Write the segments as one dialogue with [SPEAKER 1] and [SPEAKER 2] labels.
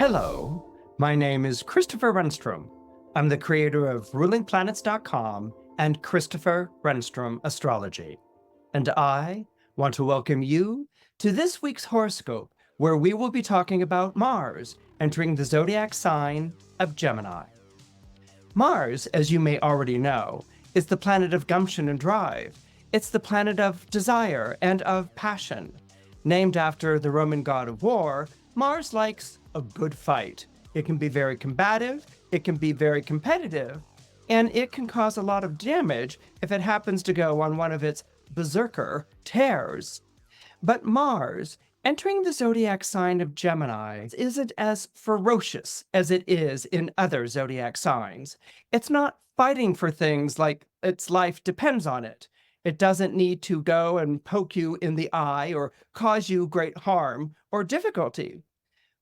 [SPEAKER 1] Hello, my name is Christopher Renstrom. I'm the creator of rulingplanets.com and Christopher Renstrom Astrology. And I want to welcome you to this week's horoscope, where we will be talking about Mars entering the zodiac sign of Gemini. Mars, as you may already know, is the planet of gumption and drive. It's the planet of desire and of passion. Named after the Roman god of war, Mars likes a good fight. It can be very combative, it can be very competitive, and it can cause a lot of damage if it happens to go on one of its berserker tears. But Mars, entering the zodiac sign of Gemini, isn't as ferocious as it is in other zodiac signs. It's not fighting for things like its life depends on it. It doesn't need to go and poke you in the eye or cause you great harm or difficulty.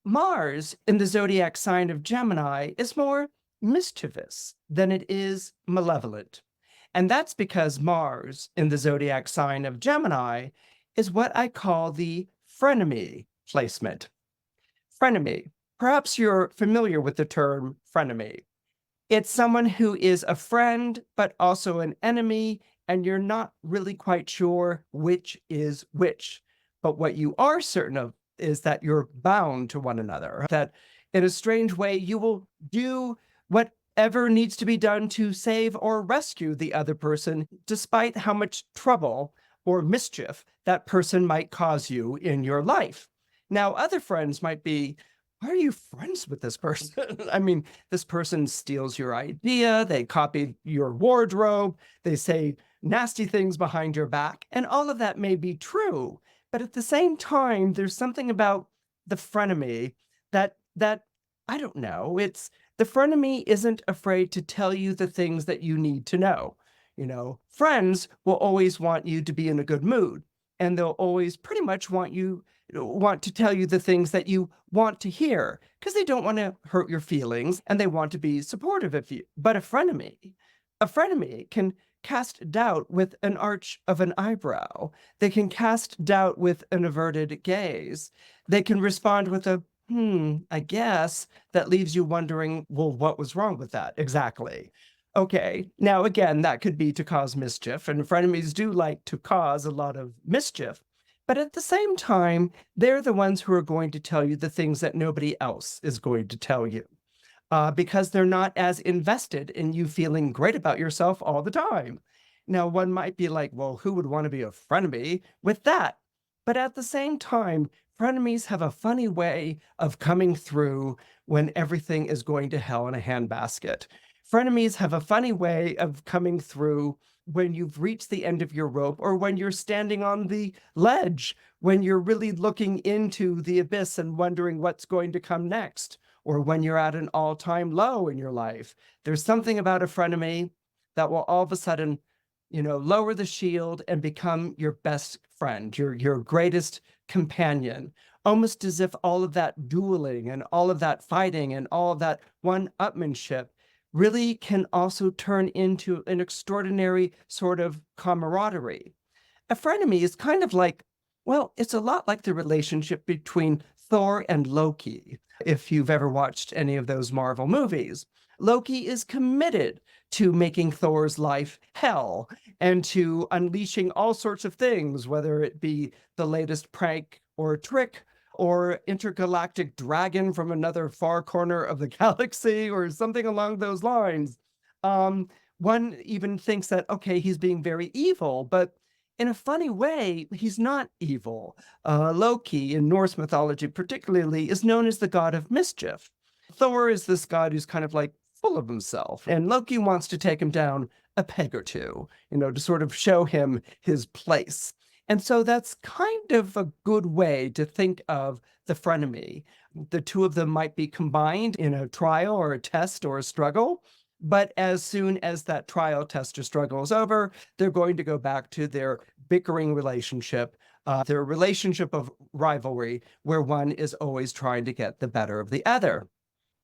[SPEAKER 1] Mars in the zodiac sign of Gemini is more mischievous than it is malevolent. And that's because Mars in the zodiac sign of Gemini is what I call the frenemy placement. Frenemy. Perhaps you're familiar with the term frenemy. It's someone who is a friend, but also an enemy, and you're not really quite sure which is which. But what you are certain of is that you're bound to one another, that in a strange way, you will do whatever needs to be done to save or rescue the other person, despite how much trouble or mischief that person might cause you in your life. Now, other friends might be, why are you friends with this person? I mean, this person steals your idea, they copy your wardrobe, they say nasty things behind your back, and all of that may be true. But at the same time, there's something about the frenemy that I don't know. It's the frenemy isn't afraid to tell you the things that you need to know. You know, friends will always want you to be in a good mood, and they'll always pretty much want to tell you the things that you want to hear because they don't want to hurt your feelings and they want to be supportive of you. But a frenemy can cast doubt with an arch of an eyebrow. They can cast doubt with an averted gaze. They can respond with a, I guess, that leaves you wondering, well, what was wrong with that exactly? Okay, now again, that could be to cause mischief, and frenemies do like to cause a lot of mischief. But at the same time, they're the ones who are going to tell you the things that nobody else is going to tell you. Because they're not as invested in you feeling great about yourself all the time. Now, one might be like, well, who would want to be a frenemy with that? But at the same time, frenemies have a funny way of coming through when everything is going to hell in a handbasket. Frenemies have a funny way of coming through when you've reached the end of your rope or when you're standing on the ledge, when you're really looking into the abyss and wondering what's going to come next, or when you're at an all-time low in your life. There's something about a frenemy that will all of a sudden, lower the shield and become your best friend, your greatest companion, almost as if all of that dueling and all of that fighting and all of that one-upmanship really can also turn into an extraordinary sort of camaraderie. A frenemy is kind of like, well, it's a lot like the relationship between Thor and Loki, if you've ever watched any of those Marvel movies. Loki is committed to making Thor's life hell and to unleashing all sorts of things, whether it be the latest prank or trick or intergalactic dragon from another far corner of the galaxy or something along those lines. One even thinks that, okay, he's being very evil, but in a funny way, he's not evil. Loki, in Norse mythology particularly, is known as the god of mischief. Thor is this god who's kind of like full of himself, and Loki wants to take him down a peg or two, to sort of show him his place. And so that's kind of a good way to think of the frenemy. The two of them might be combined in a trial or a test or a struggle, but as soon as that trial, test, or struggle is over, they're going to go back to their bickering relationship, their relationship of rivalry, where one is always trying to get the better of the other.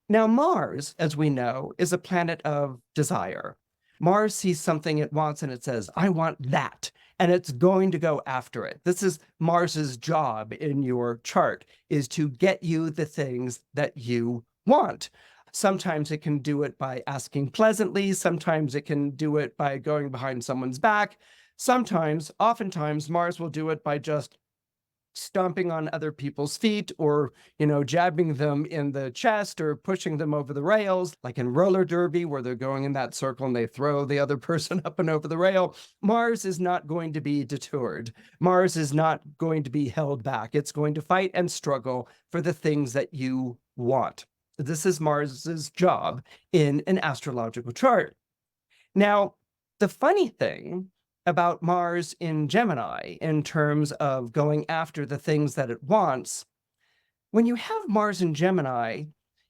[SPEAKER 1] Now, Mars, as we know, is a planet of desire. Mars sees something it wants and it says, I want that. And it's going to go after it. This is Mars's job in your chart, is to get you the things that you want. Sometimes it can do it by asking pleasantly. Sometimes it can do it by going behind someone's back. Sometimes, oftentimes, Mars will do it by just stomping on other people's feet, or, jabbing them in the chest, or pushing them over the rails, like in roller derby, where they're going in that circle and they throw the other person up and over the rail. Mars is not going to be deterred. Mars is not going to be held back. It's going to fight and struggle for the things that you want. This is Mars's job in an astrological chart. Now, the funny thing about Mars in Gemini, in terms of going after the things that it wants, when you have Mars in Gemini,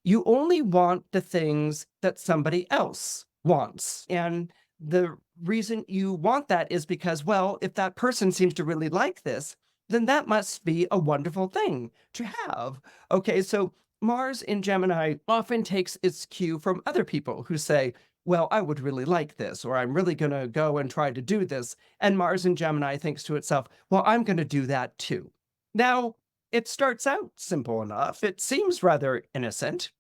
[SPEAKER 1] you only want the things that somebody else wants. And the reason you want that is because, well, if that person seems to really like this, then that must be a wonderful thing to have. Okay, so Mars in Gemini often takes its cue from other people who say, well, I would really like this, or I'm really going to go and try to do this. And Mars in Gemini thinks to itself, well, I'm going to do that too. Now, it starts out simple enough. It seems rather innocent,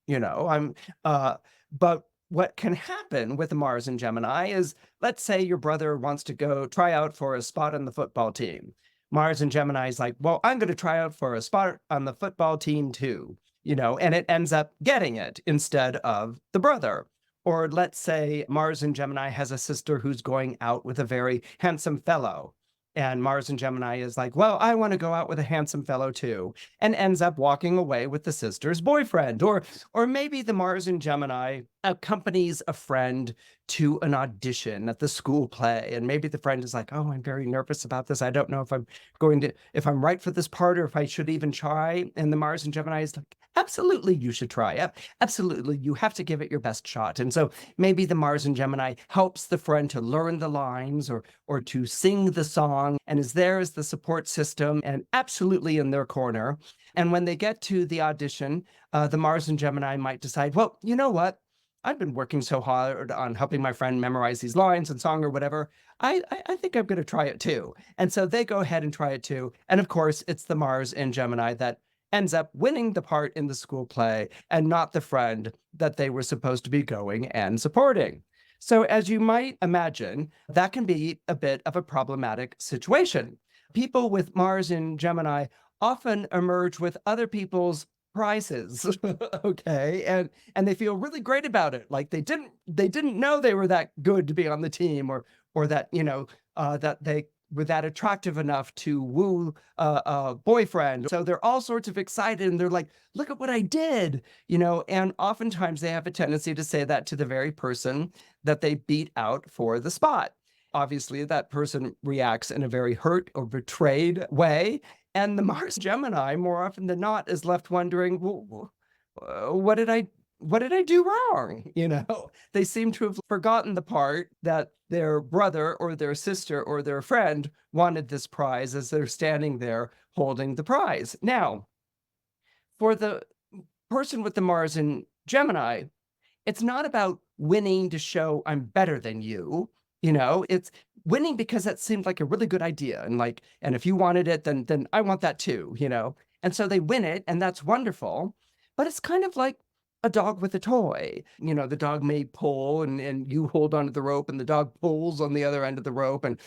[SPEAKER 1] but what can happen with Mars in Gemini is, let's say your brother wants to go try out for a spot on the football team. Mars in Gemini is like, well, I'm going to try out for a spot on the football team too, and it ends up getting it instead of the brother. Or let's say Mars in Gemini has a sister who's going out with a very handsome fellow. And Mars in Gemini is like, well, I want to go out with a handsome fellow too, and ends up walking away with the sister's boyfriend. Or maybe the Mars in Gemini accompanies a friend to an audition at the school play. And maybe the friend is like, oh, I'm very nervous about this. I don't know if I'm right for this part, or if I should even try. And the Mars in Gemini is like, absolutely, you should try. Absolutely, you have to give it your best shot. And so maybe the Mars in Gemini helps the friend to learn the lines, or to sing the song, and is there as the support system and absolutely in their corner. And when they get to the audition, the Mars in Gemini might decide, well, you know what? I've been working so hard on helping my friend memorize these lines and song or whatever. I think I'm going to try it too. And so they go ahead and try it too. And of course, it's the Mars in Gemini that ends up winning the part in the school play, and not the friend that they were supposed to be going and supporting. So as you might imagine, that can be a bit of a problematic situation. People with Mars in Gemini often emerge with other people's prizes. Okay, and they feel really great about it, like they didn't know they were that good to be on the team, or that that they were that attractive enough to woo a boyfriend. So they're all sorts of excited, and they're like, look at what I did, and oftentimes they have a tendency to say that to the very person that they beat out for the spot. Obviously, that person reacts in a very hurt or betrayed way. And the Mars Gemini, more often than not, is left wondering, well, what did I do wrong? They seem to have forgotten the part that their brother or their sister or their friend wanted this prize, as they're standing there holding the prize. Now, for the person with the Mars in Gemini, it's not about winning to show I'm better than you. It's winning because that seemed like a really good idea. And if you wanted it, then I want that too, And so they win it, and that's wonderful. But it's kind of like a dog with a toy. The dog may pull, and you hold onto the rope, and the dog pulls on the other end of the rope and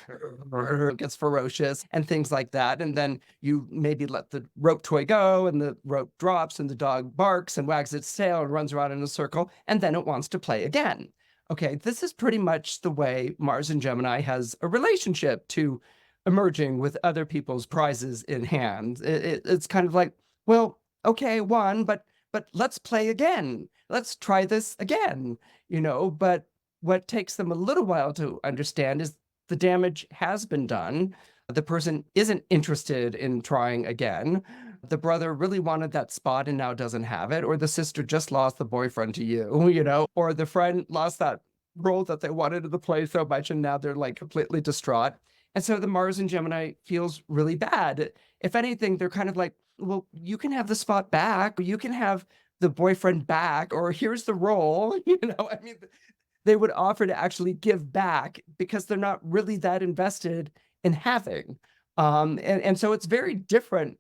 [SPEAKER 1] gets ferocious and things like that. And then you maybe let the rope toy go, and the rope drops, and the dog barks and wags its tail and runs around in a circle, and then it wants to play again. Okay, this is pretty much the way Mars in Gemini has a relationship to emerging with other people's prizes in hand. It's kind of like, well, okay, won, but let's play again. Let's try this again, But what takes them a little while to understand is the damage has been done. The person isn't interested in trying again. The brother really wanted that spot and now doesn't have it. Or the sister just lost the boyfriend to you, Or the friend lost that role that they wanted to play so much, and now they're like completely distraught. And so the Mars in Gemini feels really bad. If anything, they're kind of like, well, you can have the spot back, or you can have the boyfriend back, or here's the role. I mean, they would offer to actually give back because they're not really that invested in having. And so it's very different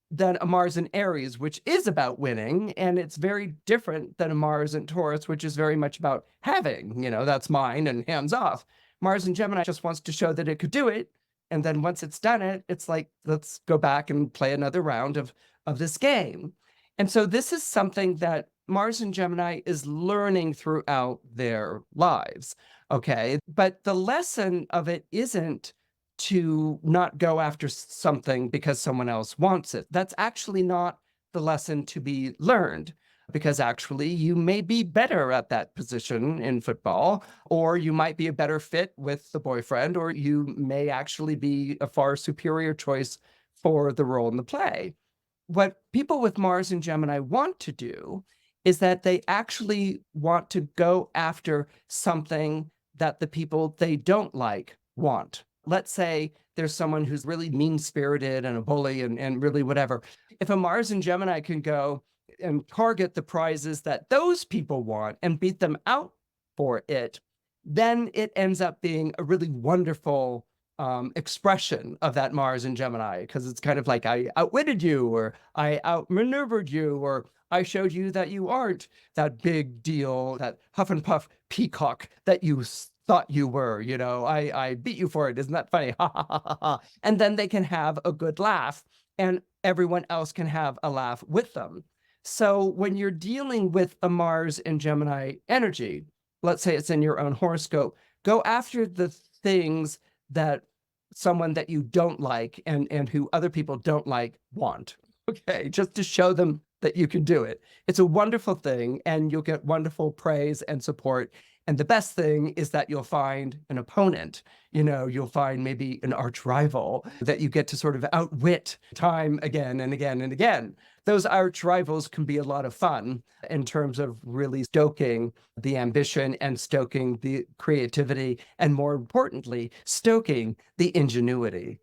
[SPEAKER 1] than a Mars in Aries, which is about winning. And it's very different than a Mars in Taurus, which is very much about having, that's mine and hands off. Mars in Gemini just wants to show that it could do it. And then once it's done it, it's like, let's go back and play another round of this game. And so this is something that Mars in Gemini is learning throughout their lives. Okay. But the lesson of it isn't to not go after something because someone else wants it. That's actually not the lesson to be learned, because actually you may be better at that position in football, or you might be a better fit with the boyfriend, or you may actually be a far superior choice for the role in the play. What people with Mars and Gemini want to do is that they actually want to go after something that the people they don't like want. Let's say there's someone who's really mean-spirited and a bully and really whatever. If a Mars and Gemini can go and target the prizes that those people want and beat them out for it, then it ends up being a really wonderful expression of that Mars and Gemini, because it's kind of like, I outwitted you, or I outmaneuvered you, or I showed you that you aren't that big deal, that huff and puff peacock that you thought you were, I beat you for it. Isn't that funny? Ha, ha, ha, ha, ha. And then they can have a good laugh, and everyone else can have a laugh with them. So when you're dealing with a Mars and Gemini energy, let's say it's in your own horoscope, go after the things that someone that you don't like and who other people don't like want. Okay, just to show them that you can do it. It's a wonderful thing, and you'll get wonderful praise and support. And the best thing is that you'll find an opponent, you'll find maybe an arch rival that you get to sort of outwit time again and again and again. Those arch rivals can be a lot of fun in terms of really stoking the ambition and stoking the creativity, and more importantly, stoking the ingenuity.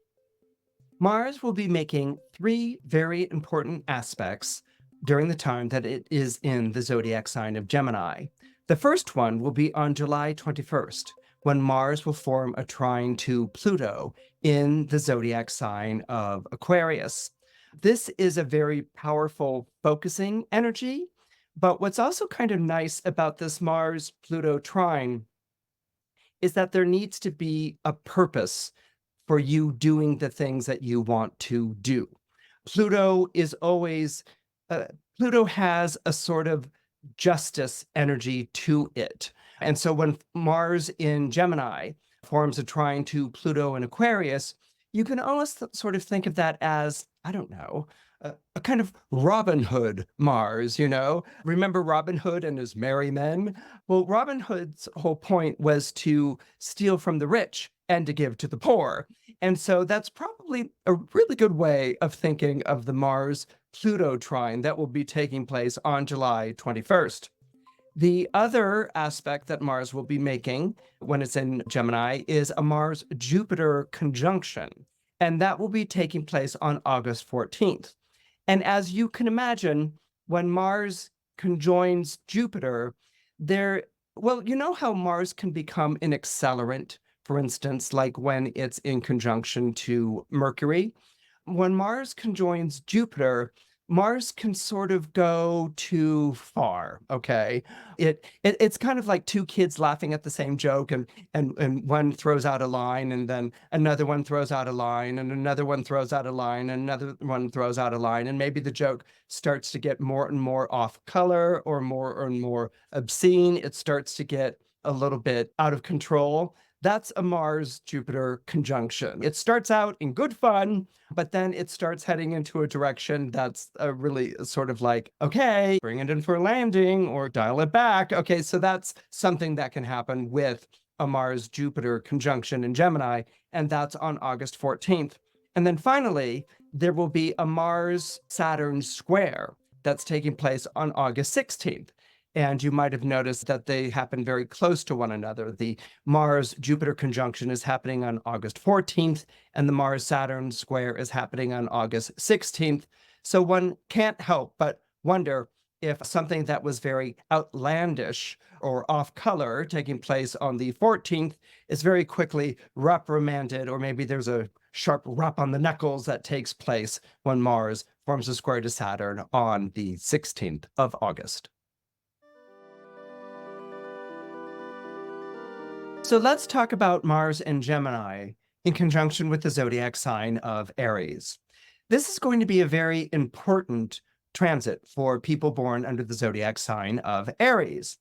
[SPEAKER 1] Mars will be making 3 very important aspects during the time that it is in the zodiac sign of Gemini. The first one will be on July 21st, when Mars will form a trine to Pluto in the zodiac sign of Aquarius. This is a very powerful focusing energy, but what's also kind of nice about this Mars-Pluto trine is that there needs to be a purpose for you doing the things that you want to do. Pluto is always, Pluto has a sort of justice energy to it. And so when Mars in Gemini forms a trine to Pluto in Aquarius, you can almost sort of think of that as, I don't know, a kind of Robin Hood Mars, Remember Robin Hood and his merry men? Well, Robin Hood's whole point was to steal from the rich and to give to the poor. And so that's probably a really good way of thinking of the Mars-Pluto trine that will be taking place on July 21st. The other aspect that Mars will be making when it's in Gemini is a Mars-Jupiter conjunction, and that will be taking place on August 14th. And as you can imagine, when Mars conjoins Jupiter, you know how Mars can become an accelerant, for instance, like when it's in conjunction to Mercury. When Mars conjoins Jupiter, Mars can sort of go too far, okay? It's kind of like two kids laughing at the same joke, and one throws out a line, and then another one throws out a line, and another one throws out a line, and another one throws out a line, and maybe the joke starts to get more and more off color, or more and more obscene. It starts to get a little bit out of control. That's a Mars-Jupiter conjunction. It starts out in good fun, but then it starts heading into a direction that's really sort of like, okay, bring it in for a landing or dial it back. Okay, so that's something that can happen with a Mars-Jupiter conjunction in Gemini, and that's on August 14th. And then finally, there will be a Mars-Saturn square that's taking place on August 16th. And you might have noticed that they happen very close to one another. The Mars-Jupiter conjunction is happening on August 14th, and the Mars-Saturn square is happening on August 16th. So one can't help but wonder if something that was very outlandish or off color taking place on the 14th is very quickly reprimanded, or maybe there's a sharp rap on the knuckles that takes place when Mars forms a square to Saturn on the 16th of August. So let's talk about Mars and Gemini in conjunction with the zodiac sign of Aries. This is going to be a very important transit for people born under the zodiac sign of Aries.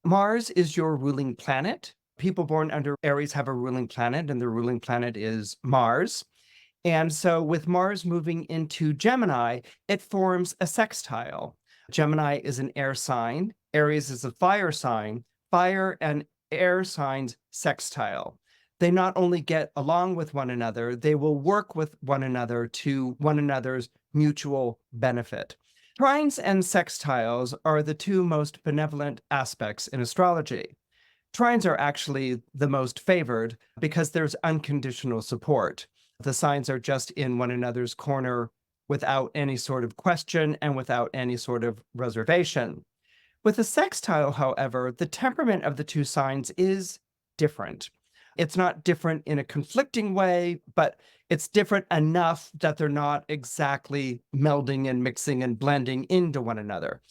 [SPEAKER 1] Mars is your ruling planet. People born under Aries have a ruling planet, and the ruling planet is Mars. And so with Mars moving into Gemini, it forms a sextile. Gemini is an air sign. Aries is a fire sign. Fire and air signs sextile. They not only get along with one another, they will work with one another to one another's mutual benefit. Trines and sextiles are the two most benevolent aspects in astrology. Trines are actually the most favored because there's unconditional support. The signs are just in one another's corner without any sort of question and without any sort of reservation. With a sextile, however, the temperament of the two signs is different. It's not different in a conflicting way, but it's different enough that they're not exactly melding and mixing and blending into one another.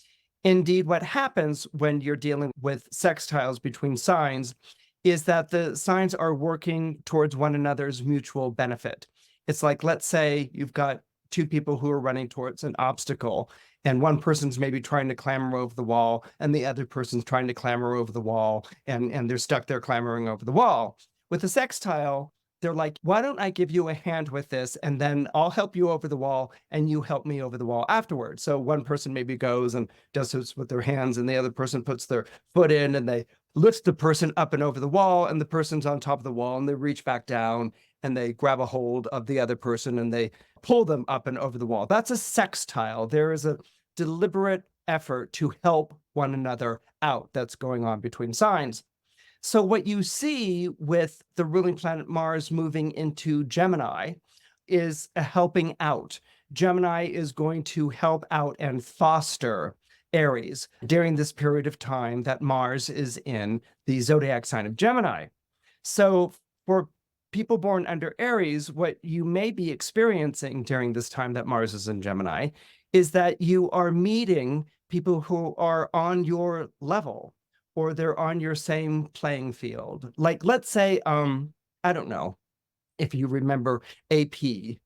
[SPEAKER 1] Indeed, what happens when you're dealing with sextiles between signs is that the signs are working towards one another's mutual benefit. It's like, let's say you've got two people who are running towards an obstacle, and one person's maybe trying to clamber over the wall, and the other person's trying to clamber over the wall, and they're stuck there clambering over the wall. With a sextile, they're like, why don't I give you a hand with this, and then I'll help you over the wall, and you help me over the wall afterwards. So one person maybe goes and does this with their hands, and the other person puts their foot in, and they lift the person up and over the wall, and the person's on top of the wall, and they reach back down, and they grab a hold of the other person, and they pull them up and over the wall. That's a sextile. There is a deliberate effort to help one another out that's going on between signs. So what you see with the ruling planet Mars moving into Gemini is a helping out. Gemini is going to help out and foster Aries during this period of time that Mars is in the zodiac sign of Gemini. So for people born under Aries, what you may be experiencing during this time that Mars is in Gemini is that you are meeting people who are on your level, or they're on your same playing field. Like, let's say, I don't know if you remember AP,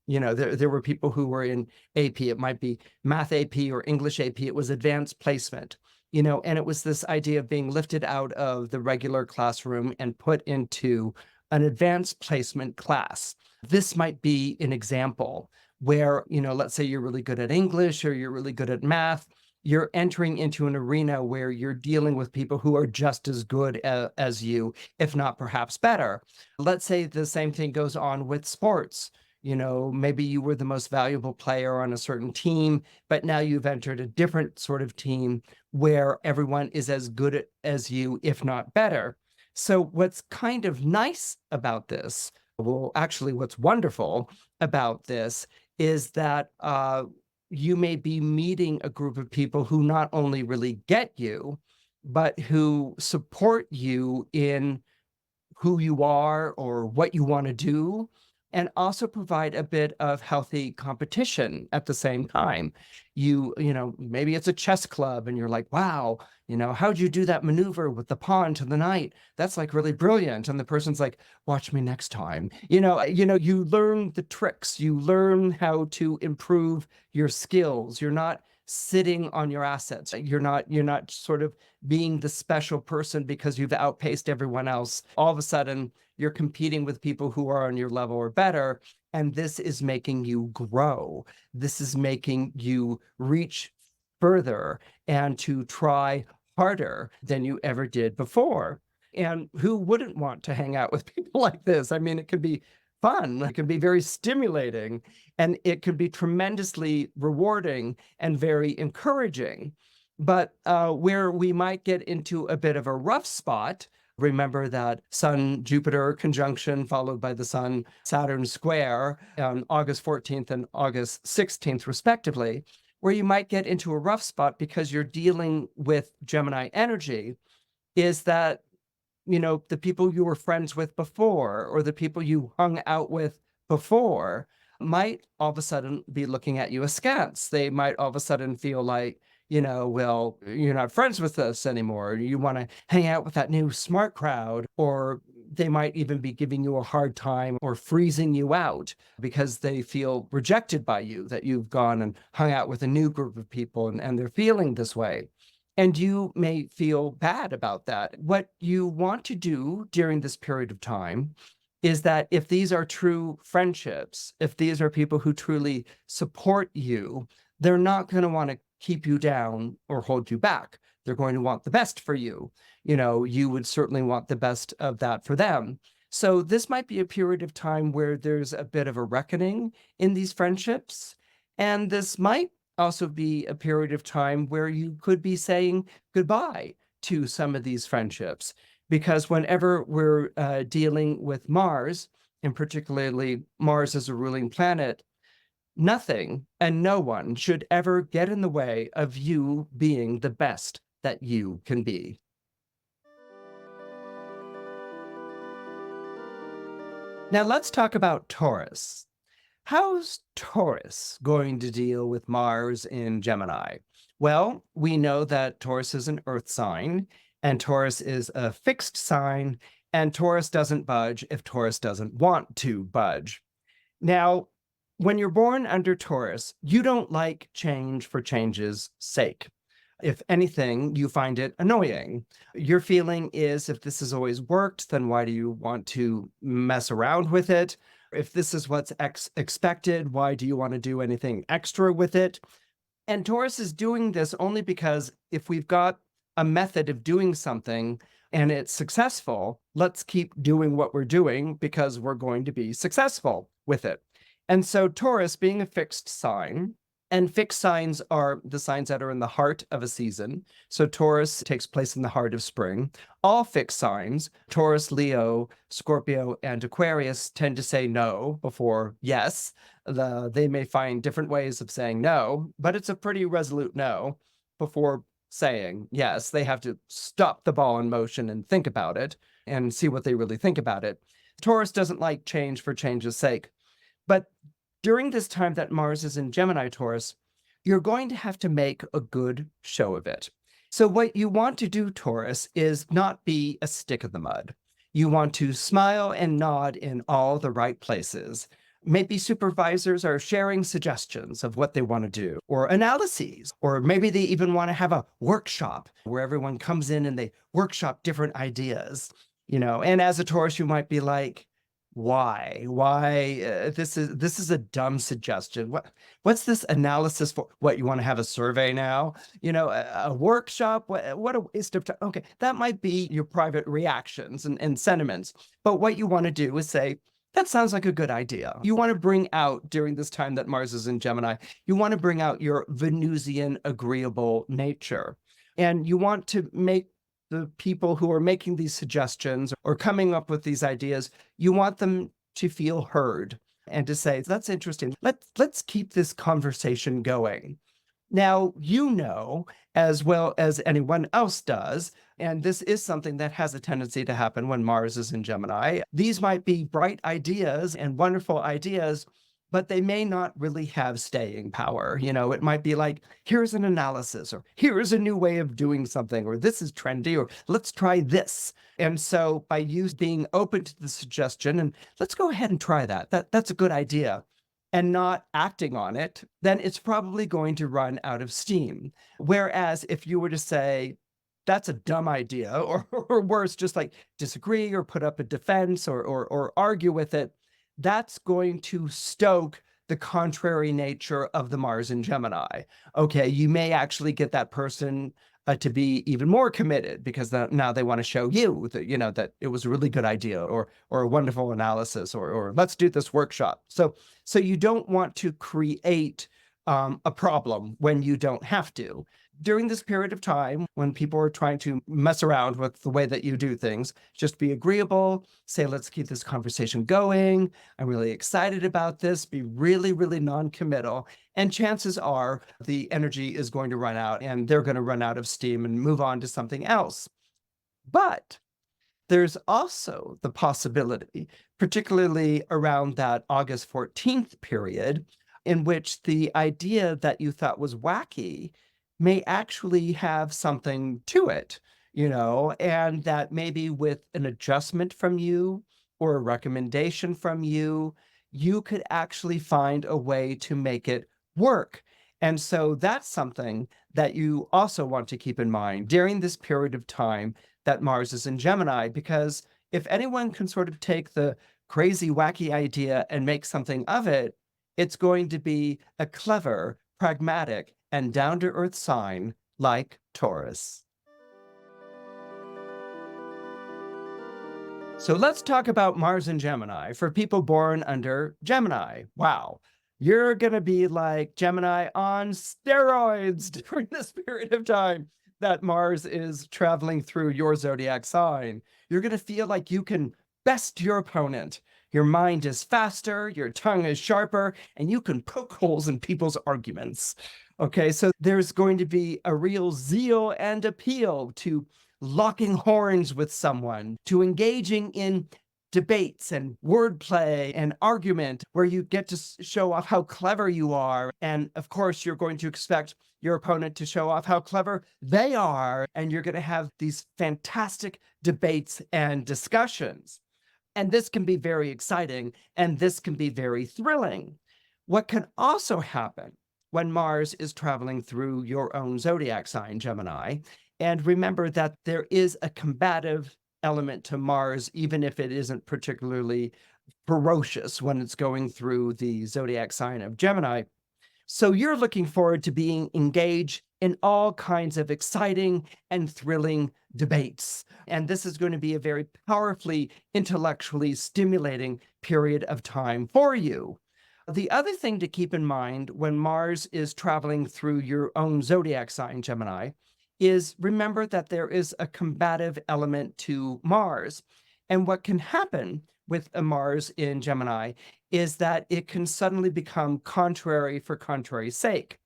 [SPEAKER 1] there were people who were in AP. It might be math AP or English AP. It was advanced placement, and it was this idea of being lifted out of the regular classroom and put into an advanced placement class. This might be an example where, let's say you're really good at English or you're really good at math. You're entering into an arena where you're dealing with people who are just as good as you, if not perhaps better. Let's say the same thing goes on with sports. Maybe you were the most valuable player on a certain team, but now you've entered a different sort of team where everyone is as good as you, if not better. So what's kind of nice about this, well, actually what's wonderful about this is that you may be meeting a group of people who not only really get you, but who support you in who you are or what you want to do, and also provide a bit of healthy competition at the same time. Maybe it's a chess club and you're like, wow, how'd you do that maneuver with the pawn to the knight? That's like really brilliant. And the person's like, watch me next time. You learn the tricks, you learn how to improve your skills. You're not sitting on your assets. You're not sort of being the special person because you've outpaced everyone else. All of a sudden, you're competing with people who are on your level or better, and this is making you grow. This is making you reach further and to try harder than you ever did before. And who wouldn't want to hang out with people like this? I mean, it could be fun. It can be very stimulating, and it can be tremendously rewarding and very encouraging. But where we might get into a bit of a rough spot, remember that Sun-Jupiter conjunction followed by the Sun-Saturn square on August 14th and August 16th, respectively. where you might get into a rough spot because you're dealing with Gemini energy is that, the people you were friends with before or the people you hung out with before might all of a sudden be looking at you askance. They might all of a sudden feel like, well, you're not friends with us anymore. You want to hang out with that new smart crowd, or they might even be giving you a hard time or freezing you out because they feel rejected by you, that you've gone and hung out with a new group of people and they're feeling this way. And you may feel bad about that. What you want to do during this period of time is that if these are true friendships, if these are people who truly support you, they're not going to want to keep you down or hold you back. They're going to want the best for you. You would certainly want the best of that for them. So this might be a period of time where there's a bit of a reckoning in these friendships. And this might also be a period of time where you could be saying goodbye to some of these friendships. Because whenever we're dealing with Mars, and particularly Mars as a ruling planet, nothing and no one should ever get in the way of you being the best that you can be. Now let's talk about Taurus. How's Taurus going to deal with Mars in Gemini? Well, we know that Taurus is an earth sign, and Taurus is a fixed sign, and Taurus doesn't budge if Taurus doesn't want to budge. Now, when you're born under Taurus, you don't like change for change's sake. If anything, you find it annoying. Your feeling is, if this has always worked, then why do you want to mess around with it? If this is what's expected, why do you want to do anything extra with it? And Taurus is doing this only because if we've got a method of doing something and it's successful, let's keep doing what we're doing because we're going to be successful with it. And so Taurus, being a fixed sign, and fixed signs are the signs that are in the heart of a season. So Taurus takes place in the heart of spring. All fixed signs, Taurus, Leo, Scorpio, and Aquarius, tend to say no before yes. They may find different ways of saying no, but it's a pretty resolute no before saying yes. They have to stop the ball in motion and think about it and see what they really think about it. Taurus doesn't like change for change's sake. But during this time that Mars is in Gemini Taurus, you're going to have to make a good show of it. So what you want to do, Taurus, is not be a stick in the mud. You want to smile and nod in all the right places. Maybe supervisors are sharing suggestions of what they want to do, or analyses, or maybe they even want to have a workshop where everyone comes in and they workshop different ideas, and as a Taurus, you might be like, why this is a dumb suggestion. What's this analysis for? What, you want to have a survey now, a workshop? What a waste of time. Okay, that might be your private reactions and sentiments, but what you want to do is say, that sounds like a good idea. You want to bring out, during this time that Mars is in Gemini, you want to bring out your Venusian agreeable nature, and you want to make the people who are making these suggestions or coming up with these ideas, you want them to feel heard and to say, that's interesting. Let's keep this conversation going. Now, as well as anyone else does, and this is something that has a tendency to happen when Mars is in Gemini, these might be bright ideas and wonderful ideas, but they may not really have staying power. It might be like, here's an analysis, or here's a new way of doing something, or this is trendy, or let's try this. And so by you being open to the suggestion, and let's go ahead and try that's a good idea, and not acting on it, then it's probably going to run out of steam. Whereas if you were to say, that's a dumb idea, or worse, just like disagree or put up a defense or argue with it, that's going to stoke the contrary nature of the Mars in Gemini. Okay, you may actually get that person to be even more committed because now they want to show you that, that it was a really good idea or a wonderful analysis or let's do this workshop. So you don't want to create a problem when you don't have to. during this period of time when people are trying to mess around with the way that you do things, just be agreeable, say, let's keep this conversation going. I'm really excited about this. Be really, really non-committal. And chances are the energy is going to run out and they're going to run out of steam and move on to something else. But there's also the possibility, particularly around that August 14th period, in which the idea that you thought was wacky may actually have something to it, and that maybe with an adjustment from you or a recommendation from you, you could actually find a way to make it work. And so that's something that you also want to keep in mind during this period of time that Mars is in Gemini, because if anyone can sort of take the crazy, wacky idea and make something of it, it's going to be a clever, pragmatic, and down-to-earth sign like Taurus. So let's talk about Mars in Gemini for people born under Gemini. Wow. You're going to be like Gemini on steroids during this period of time that Mars is traveling through your zodiac sign. You're going to feel like you can best your opponent. Your mind is faster, your tongue is sharper, and you can poke holes in people's arguments. Okay, so there's going to be a real zeal and appeal to locking horns with someone, to engaging in debates and wordplay and argument where you get to show off how clever you are. And of course, you're going to expect your opponent to show off how clever they are. And you're going to have these fantastic debates and discussions. And this can be very exciting, and this can be very thrilling. What can also happen when Mars is traveling through your own zodiac sign, Gemini, and remember that there is a combative element to Mars, even if it isn't particularly ferocious when it's going through the zodiac sign of Gemini. So you're looking forward to being engaged in all kinds of exciting and thrilling debates. And this is going to be a very powerfully intellectually stimulating period of time for you. The other thing to keep in mind when Mars is traveling through your own zodiac sign, Gemini, is remember that there is a combative element to Mars. And what can happen with a Mars in Gemini is that it can suddenly become contrary for contrary's sake.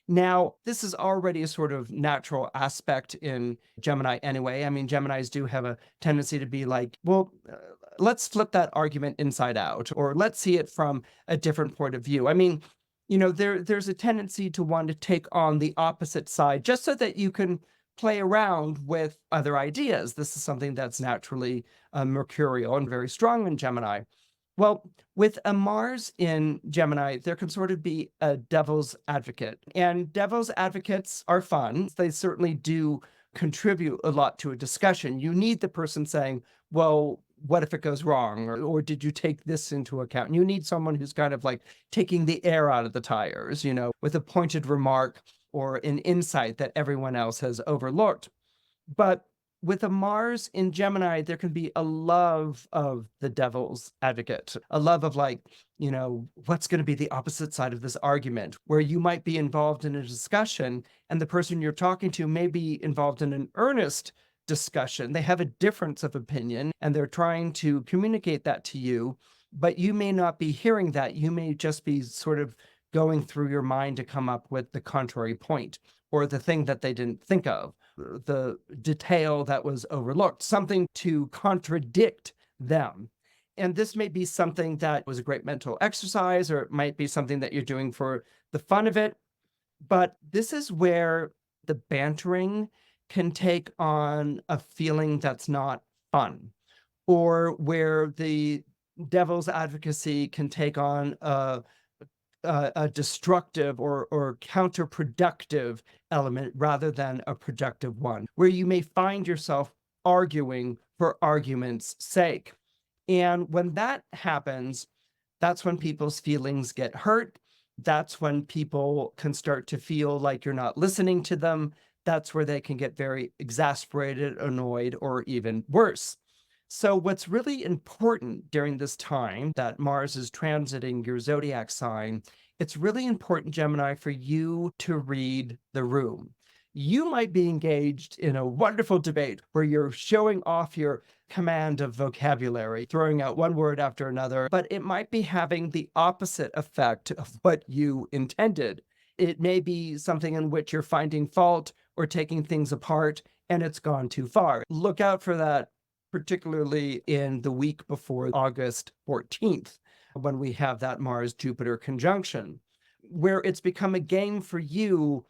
[SPEAKER 1] Now, this is already a sort of natural aspect in Gemini anyway. I mean, Geminis do have a tendency to be like, well, let's flip that argument inside out, or let's see it from a different point of view. I mean, there's a tendency to want to take on the opposite side just so that you can play around with other ideas. This is something that's naturally mercurial and very strong in Gemini. Well, with a Mars in Gemini, there can sort of be a devil's advocate. And devil's advocates are fun. They certainly do contribute a lot to a discussion. You need the person saying, well, what if it goes wrong? Or did you take this into account? And you need someone who's kind of like taking the air out of the tires, with a pointed remark or an insight that everyone else has overlooked. But with a Mars in Gemini, there can be a love of the devil's advocate, a love of like, what's going to be the opposite side of this argument, where you might be involved in a discussion and the person you're talking to may be involved in an earnest discussion. They have a difference of opinion and they're trying to communicate that to you, but you may not be hearing that. You may just be sort of going through your mind to come up with the contrary point or the thing that they didn't think of, the detail that was overlooked, something to contradict them. And this may be something that was a great mental exercise, or it might be something that you're doing for the fun of it. But this is where the bantering can take on a feeling that's not fun, or where the devil's advocacy can take on a destructive or counterproductive element rather than a productive one, where you may find yourself arguing for argument's sake. And when that happens, that's when people's feelings get hurt. That's when people can start to feel like you're not listening to them. That's where they can get very exasperated, annoyed, or even worse. So what's really important during this time that Mars is transiting your zodiac sign, it's really important, Gemini, for you to read the room. you might be engaged in a wonderful debate where you're showing off your command of vocabulary, throwing out one word after another, but it might be having the opposite effect of what you intended. It may be something in which you're finding fault or taking things apart, and it's gone too far. Look out for that, particularly in the week before August 14th, when we have that Mars-Jupiter conjunction, where it's become a game for you,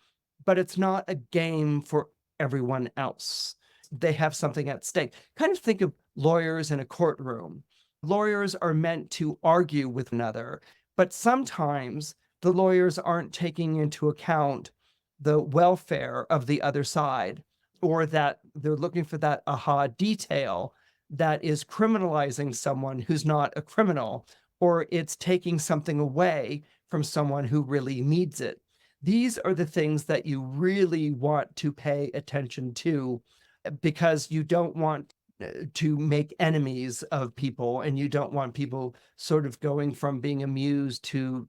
[SPEAKER 1] but it's not a game for everyone else. They have something at stake. Kind of think of lawyers in a courtroom. Lawyers are meant to argue with another, but sometimes the lawyers aren't taking into account the welfare of the other side, or that they're looking for that aha detail that is criminalizing someone who's not a criminal, or it's taking something away from someone who really needs it. These are the things that you really want to pay attention to, because you don't want to make enemies of people, and you don't want people sort of going from being amused to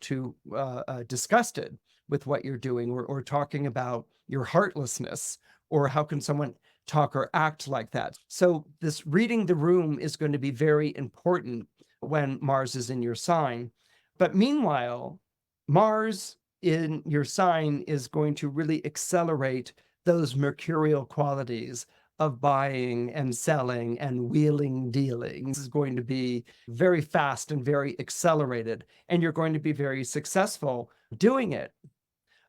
[SPEAKER 1] disgusted with what you're doing, or talking about your heartlessness, or how can someone talk or act like that. So this reading the room is going to be very important when Mars is in your sign. But meanwhile, Mars in your sign is going to really accelerate those mercurial qualities of buying and selling and wheeling dealing. This is going to be very fast and very accelerated, and you're going to be very successful doing it.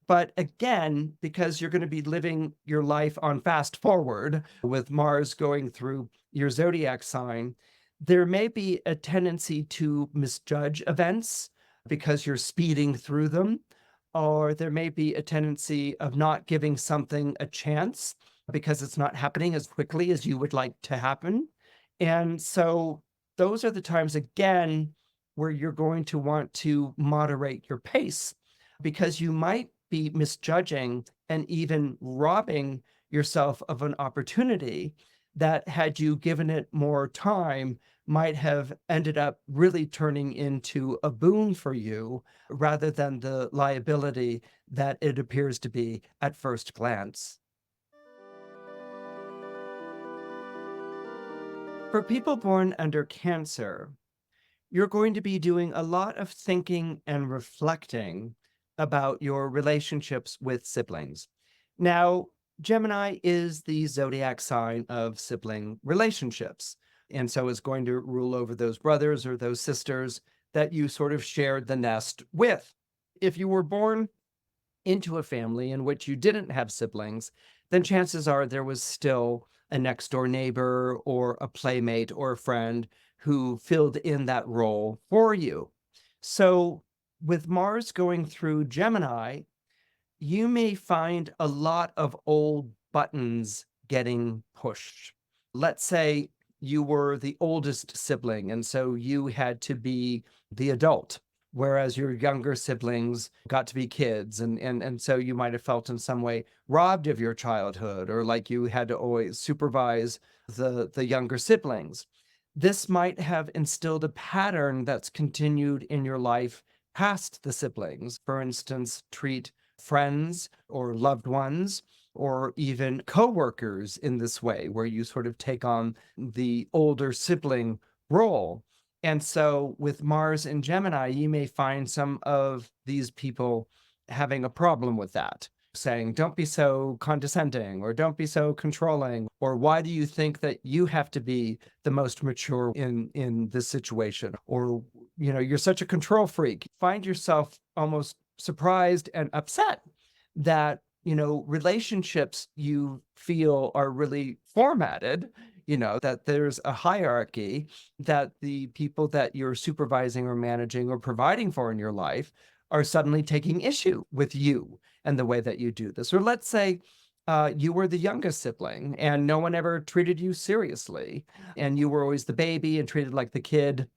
[SPEAKER 1] But again, because you're going to be living your life on fast forward with Mars going through your zodiac sign, there may be a tendency to misjudge events because you're speeding through them, or there may be a tendency of not giving something a chance because it's not happening as quickly as you would like to happen. And so those are the times, again, where you're going to want to moderate your pace, because you might be misjudging and even robbing yourself of an opportunity that, had you given it more time, might have ended up really turning into a boon for you rather than the liability that it appears to be at first glance. For people born under Cancer, you're going to be doing a lot of thinking and reflecting about your relationships with siblings. Now, Gemini is the zodiac sign of sibling relationships, and so is going to rule over those brothers or those sisters that you sort of shared the nest with. If you were born into a family in which you didn't have siblings, then chances are there was still a next door neighbor or a playmate or a friend who filled in that role for you. So with Mars going through Gemini, you may find a lot of old buttons getting pushed. Let's say you were the oldest sibling, and so you had to be the adult, whereas your younger siblings got to be kids. And so you might have felt in some way robbed of your childhood, or like you had to always supervise the younger siblings. This might have instilled a pattern that's continued in your life past the siblings. For instance, treat friends or loved ones or even coworkers in this way, where you sort of take on the older sibling role. And so with Mars and Gemini, you may find some of these people having a problem with that, saying, don't be so condescending, or don't be so controlling, or why do you think that you have to be the most mature in this situation? Or, you're such a control freak. Find yourself almost surprised and upset that, relationships you feel are really formatted, that there's a hierarchy, that the people that you're supervising or managing or providing for in your life are suddenly taking issue with you and the way that you do this. Or let's say you were the youngest sibling and no one ever treated you seriously, and you were always the baby and treated like the kid.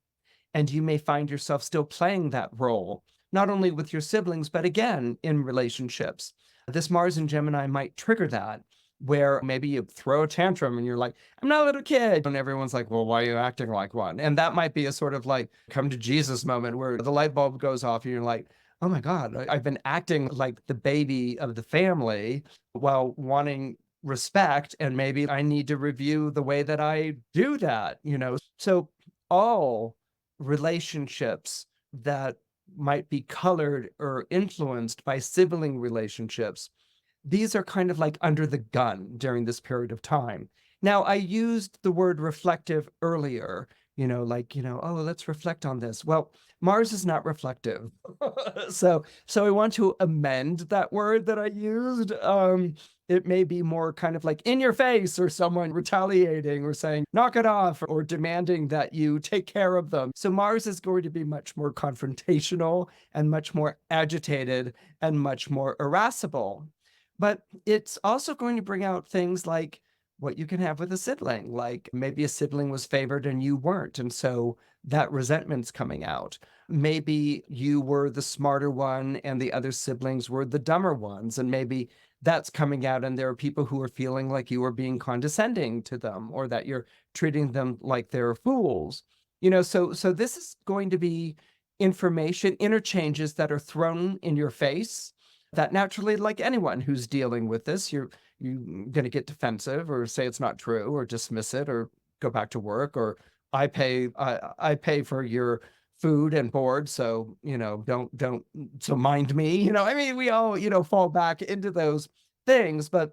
[SPEAKER 1] And you may find yourself still playing that role, not only with your siblings, but again, in relationships. This Mars and Gemini might trigger that, where maybe you throw a tantrum and you're like, I'm not a little kid. And everyone's like, well, why are you acting like one? And that might be a sort of like come to Jesus moment where the light bulb goes off and you're like, oh my God, I've been acting like the baby of the family while wanting respect. And maybe I need to review the way that I do that, you know? So all relationships that might be colored or influenced by sibling relationships, these are kind of like under the gun during this period of time. Now, I used the word reflective earlier, like, oh, let's reflect on this. Well, Mars is not reflective. So I want to amend that word that I used. It may be more kind of like in your face, or someone retaliating or saying, knock it off, or demanding that you take care of them. So Mars is going to be much more confrontational and much more agitated and much more irascible. But it's also going to bring out things like what you can have with a sibling, like maybe a sibling was favored and you weren't. And so that resentment's coming out. Maybe you were the smarter one and the other siblings were the dumber ones. And maybe that's coming out. And there are people who are feeling like you are being condescending to them, or that you're treating them like they're fools. So this is going to be information interchanges that are thrown in your face that naturally, like anyone who's dealing with this, you're going to get defensive or say it's not true or dismiss it or go back to work, or I pay for your food and board, so don't so mind me. I mean, we all fall back into those things. But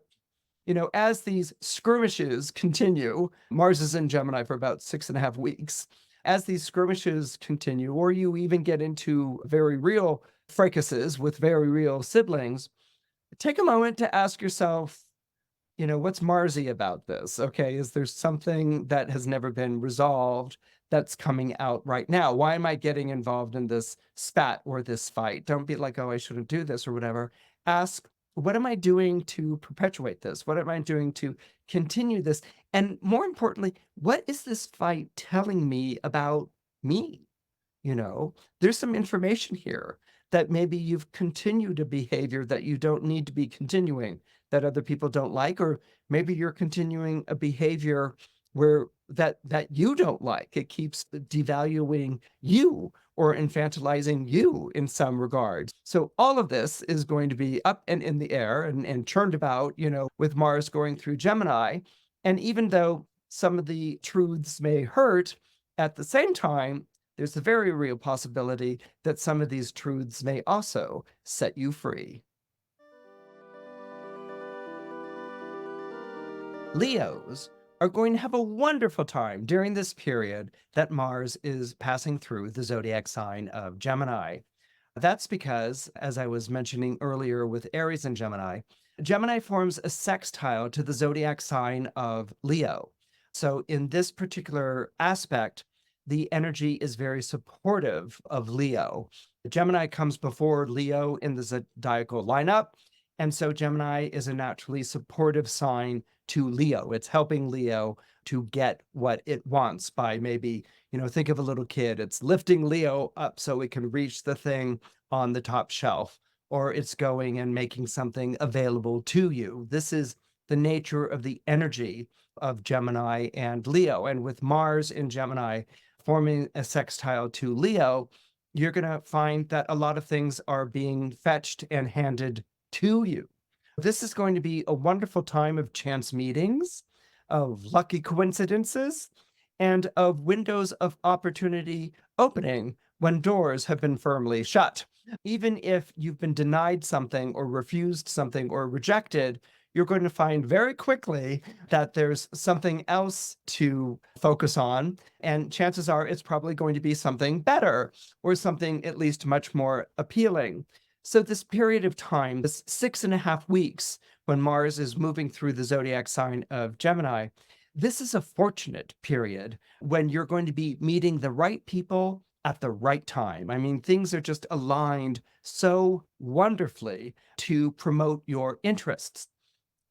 [SPEAKER 1] as these skirmishes continue, Mars is in Gemini for about 6.5 weeks. As these skirmishes continue, or you even get into very real fracases with very real siblings, take a moment to ask yourself, what's Marsy about this? Okay, is there something that has never been resolved that's coming out right now? Why am I getting involved in this spat or this fight? Don't be like, oh, I shouldn't do this or whatever. Ask, what am I doing to perpetuate this? What am I doing to continue this? And more importantly, what is this fight telling me about me? There's some information here that maybe you've continued a behavior that you don't need to be continuing, that other people don't like, or maybe you're continuing a behavior where that you don't like. It keeps devaluing you or infantilizing you in some regards. So all of this is going to be up and in the air and churned about, with Mars going through Gemini. And even though some of the truths may hurt, at the same time, there's a very real possibility that some of these truths may also set you free. Leos are going to have a wonderful time during this period that Mars is passing through the zodiac sign of Gemini. That's because, as I was mentioning earlier with Aries and Gemini, Gemini forms a sextile to the zodiac sign of Leo. So in this particular aspect, the energy is very supportive of Leo. Gemini comes before Leo in the zodiacal lineup, and so Gemini is a naturally supportive sign to Leo. It's helping Leo to get what it wants by maybe, think of a little kid. It's lifting Leo up so it can reach the thing on the top shelf, or it's going and making something available to you. This is the nature of the energy of Gemini and Leo. And with Mars in Gemini forming a sextile to Leo, you're going to find that a lot of things are being fetched and handed to you. This is going to be a wonderful time of chance meetings, of lucky coincidences, and of windows of opportunity opening when doors have been firmly shut. Even if you've been denied something or refused something or rejected, you're going to find very quickly that there's something else to focus on. And chances are it's probably going to be something better, or something at least much more appealing. So this period of time, this 6.5 weeks, when Mars is moving through the zodiac sign of Gemini, this is a fortunate period when you're going to be meeting the right people at the right time. I mean, things are just aligned so wonderfully to promote your interests.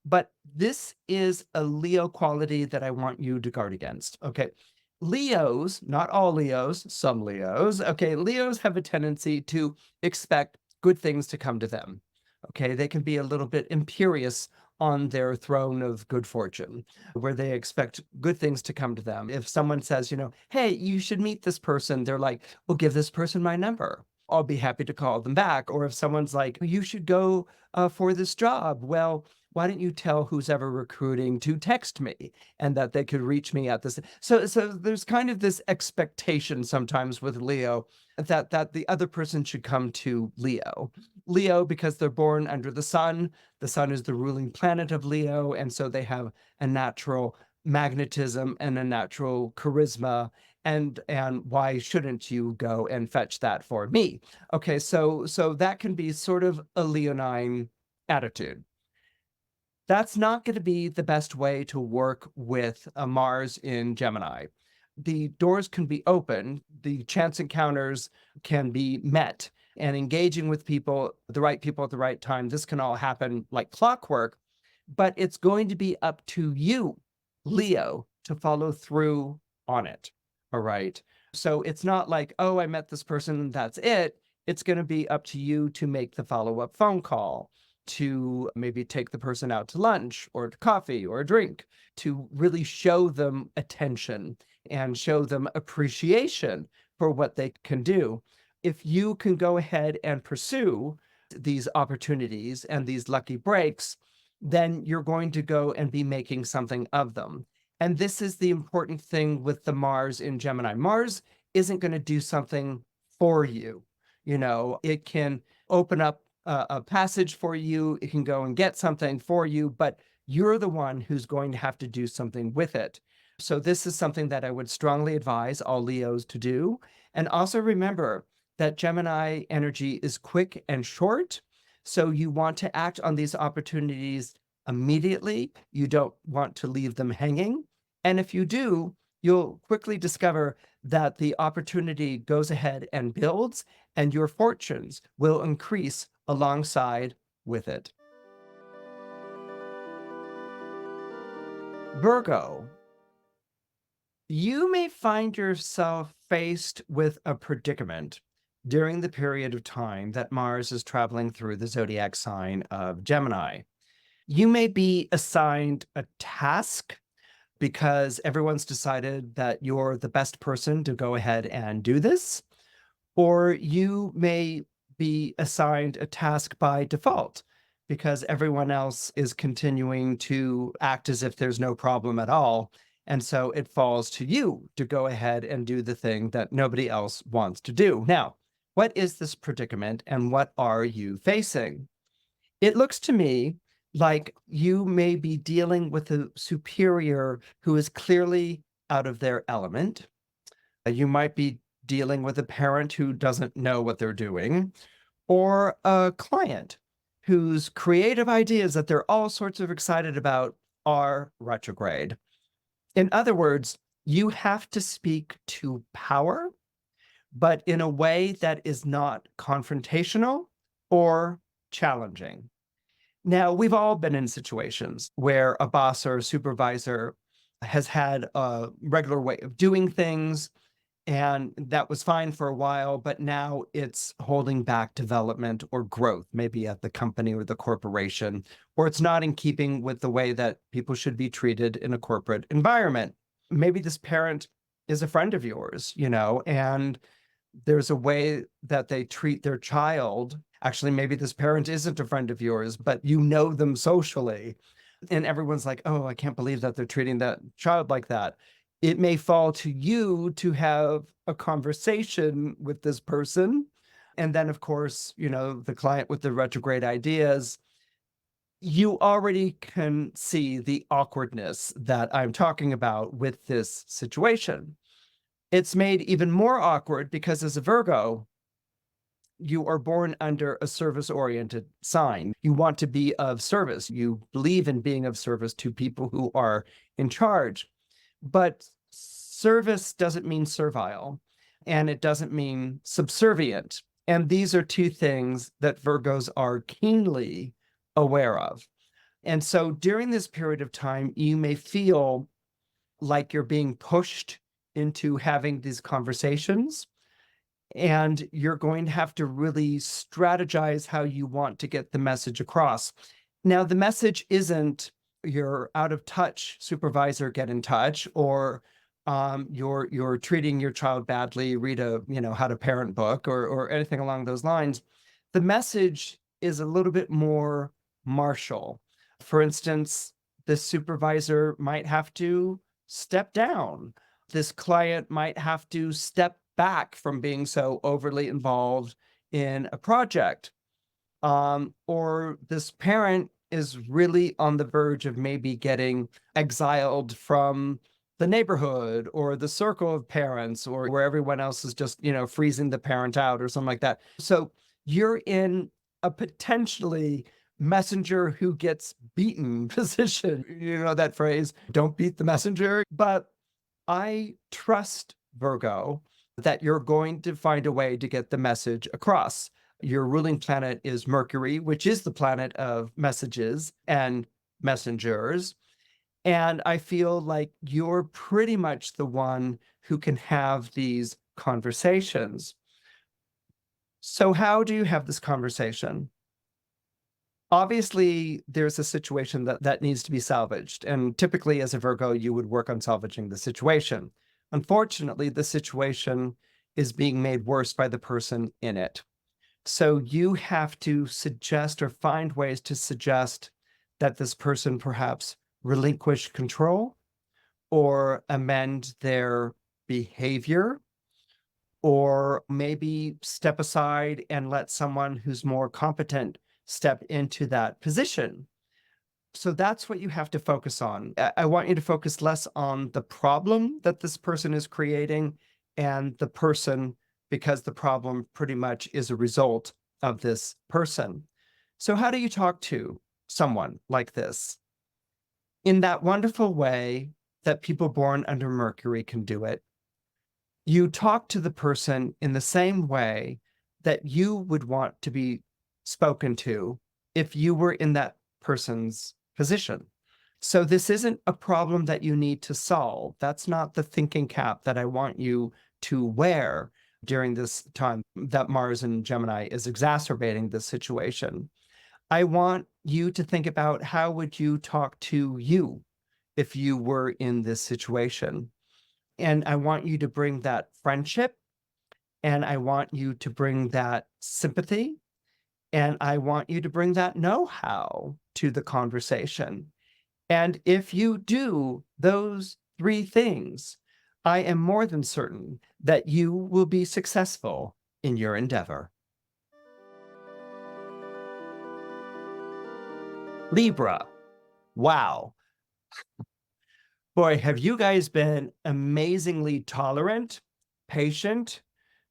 [SPEAKER 1] But this is a Leo quality that I want you to guard against. Okay. Leos, not all Leos, some Leos. Okay. Leos have a tendency to expect good things to come to them. Okay. They can be a little bit imperious on their throne of good fortune, where they expect good things to come to them. If someone says, hey, you should meet this person, they're like, well, give this person my number. I'll be happy to call them back. Or if someone's like, you should go for this job, well, why don't you tell who's ever recruiting to text me and that they could reach me at this? So there's kind of this expectation sometimes with Leo that the other person should come to Leo. Leo, because they're born under the sun. The sun is the ruling planet of Leo, and so they have a natural magnetism and a natural charisma. And why shouldn't you go and fetch that for me? Okay, so that can be sort of a leonine attitude. That's not going to be the best way to work with a Mars in Gemini. The doors can be open, the chance encounters can be met, and engaging with people, the right people at the right time, this can all happen like clockwork, but it's going to be up to you, Leo, to follow through on it. All right. So it's not like, oh, I met this person, that's it. It's going to be up to you to make the follow-up phone call, to maybe take the person out to lunch or to coffee or a drink, to really show them attention and show them appreciation for what they can do. If you can go ahead and pursue these opportunities and these lucky breaks, then you're going to go and be making something of them. And this is the important thing with the Mars in Gemini. Mars isn't going to do something for you. It can open up a passage for you. It can go and get something for you, but you're the one who's going to have to do something with it. So this is something that I would strongly advise all Leos to do. And also remember that Gemini energy is quick and short. So you want to act on these opportunities immediately. You don't want to leave them hanging. And if you do, you'll quickly discover that the opportunity goes ahead and builds, and your fortunes will increase alongside with it. Virgo, you may find yourself faced with a predicament during the period of time that Mars is traveling through the zodiac sign of Gemini. You may be assigned a task because everyone's decided that you're the best person to go ahead and do this, or you may be assigned a task by default because everyone else is continuing to act as if there's no problem at all. And so it falls to you to go ahead and do the thing that nobody else wants to do. Now, what is this predicament and what are you facing? It looks to me like you may be dealing with a superior who is clearly out of their element. You might be dealing with a parent who doesn't know what they're doing, or a client whose creative ideas that they're all sorts of excited about are retrograde. In other words, you have to speak to power, but in a way that is not confrontational or challenging. Now, we've all been in situations where a boss or a supervisor has had a regular way of doing things, and that was fine for a while, but now it's holding back development or growth, maybe at the company or the corporation, or it's not in keeping with the way that people should be treated in a corporate environment. Maybe this parent is a friend of yours, and there's a way that they treat their child. Actually, maybe this parent isn't a friend of yours, but you know them socially. And everyone's like, oh, I can't believe that they're treating that child like that. It may fall to you to have a conversation with this person. And then, of course, the client with the retrograde ideas, you already can see the awkwardness that I'm talking about with this situation. It's made even more awkward because as a Virgo, you are born under a service-oriented sign. You want to be of service. You believe in being of service to people who are in charge. But service doesn't mean servile, and it doesn't mean subservient. And these are two things that Virgos are keenly aware of. And so during this period of time, you may feel like you're being pushed into having these conversations, and you're going to have to really strategize how you want to get the message across. Now, the message isn't your out of touch supervisor, get in touch, or you're treating your child badly, read a, how to parent book or anything along those lines. The message is a little bit more martial. For instance, the supervisor might have to step down. This client might have to step back from being so overly involved in a project. Or this parent is really on the verge of maybe getting exiled from the neighborhood or the circle of parents, or where everyone else is just, freezing the parent out or something like that. So you're in a potentially messenger who gets beaten position. You know that phrase, don't beat the messenger. But I trust, Virgo, that you're going to find a way to get the message across. Your ruling planet is Mercury, which is the planet of messages and messengers. And I feel like you're pretty much the one who can have these conversations. So how do you have this conversation? Obviously, there's a situation that needs to be salvaged. And typically, as a Virgo, you would work on salvaging the situation. Unfortunately, the situation is being made worse by the person in it. So you have to suggest or find ways to suggest that this person perhaps relinquish control or amend their behavior, or maybe step aside and let someone who's more competent step into that position. So that's what you have to focus on. I want you to focus less on the problem that this person is creating and the person, because the problem pretty much is a result of this person. So how do you talk to someone like this? In that wonderful way that people born under Mercury can do it. You talk to the person in the same way that you would want to be spoken to if you were in that person's position. So this isn't a problem that you need to solve. That's not the thinking cap that I want you to wear during this time that Mars in Gemini is exacerbating this situation. I want you to think about, how would you talk to you if you were in this situation? And I want you to bring that friendship, and I want you to bring that sympathy, and I want you to bring that know-how to the conversation. And if you do those three things, I am more than certain that you will be successful in your endeavor. Libra. Wow. Boy, have you guys been amazingly tolerant, patient,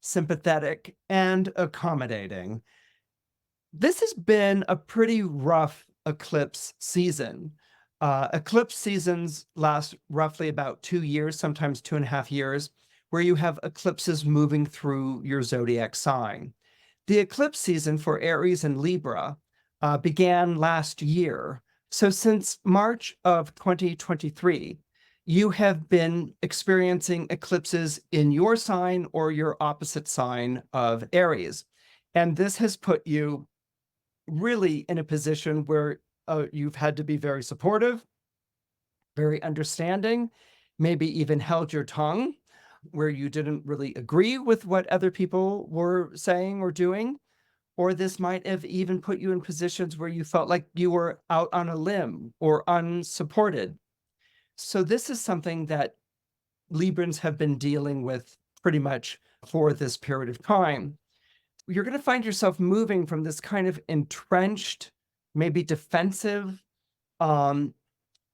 [SPEAKER 1] sympathetic, and accommodating. This has been a pretty rough eclipse season. Eclipse seasons last roughly about 2 years, sometimes 2.5 years, where you have eclipses moving through your zodiac sign. The eclipse season for Aries and Libra began last year. So since March of 2023, you have been experiencing eclipses in your sign or your opposite sign of Aries. And this has put you really in a position where you've had to be very supportive, very understanding, maybe even held your tongue where you didn't really agree with what other people were saying or doing. Or this might have even put you in positions where you felt like you were out on a limb or unsupported. So this is something that Librans have been dealing with pretty much for this period of time. You're going to find yourself moving from this kind of entrenched, maybe defensive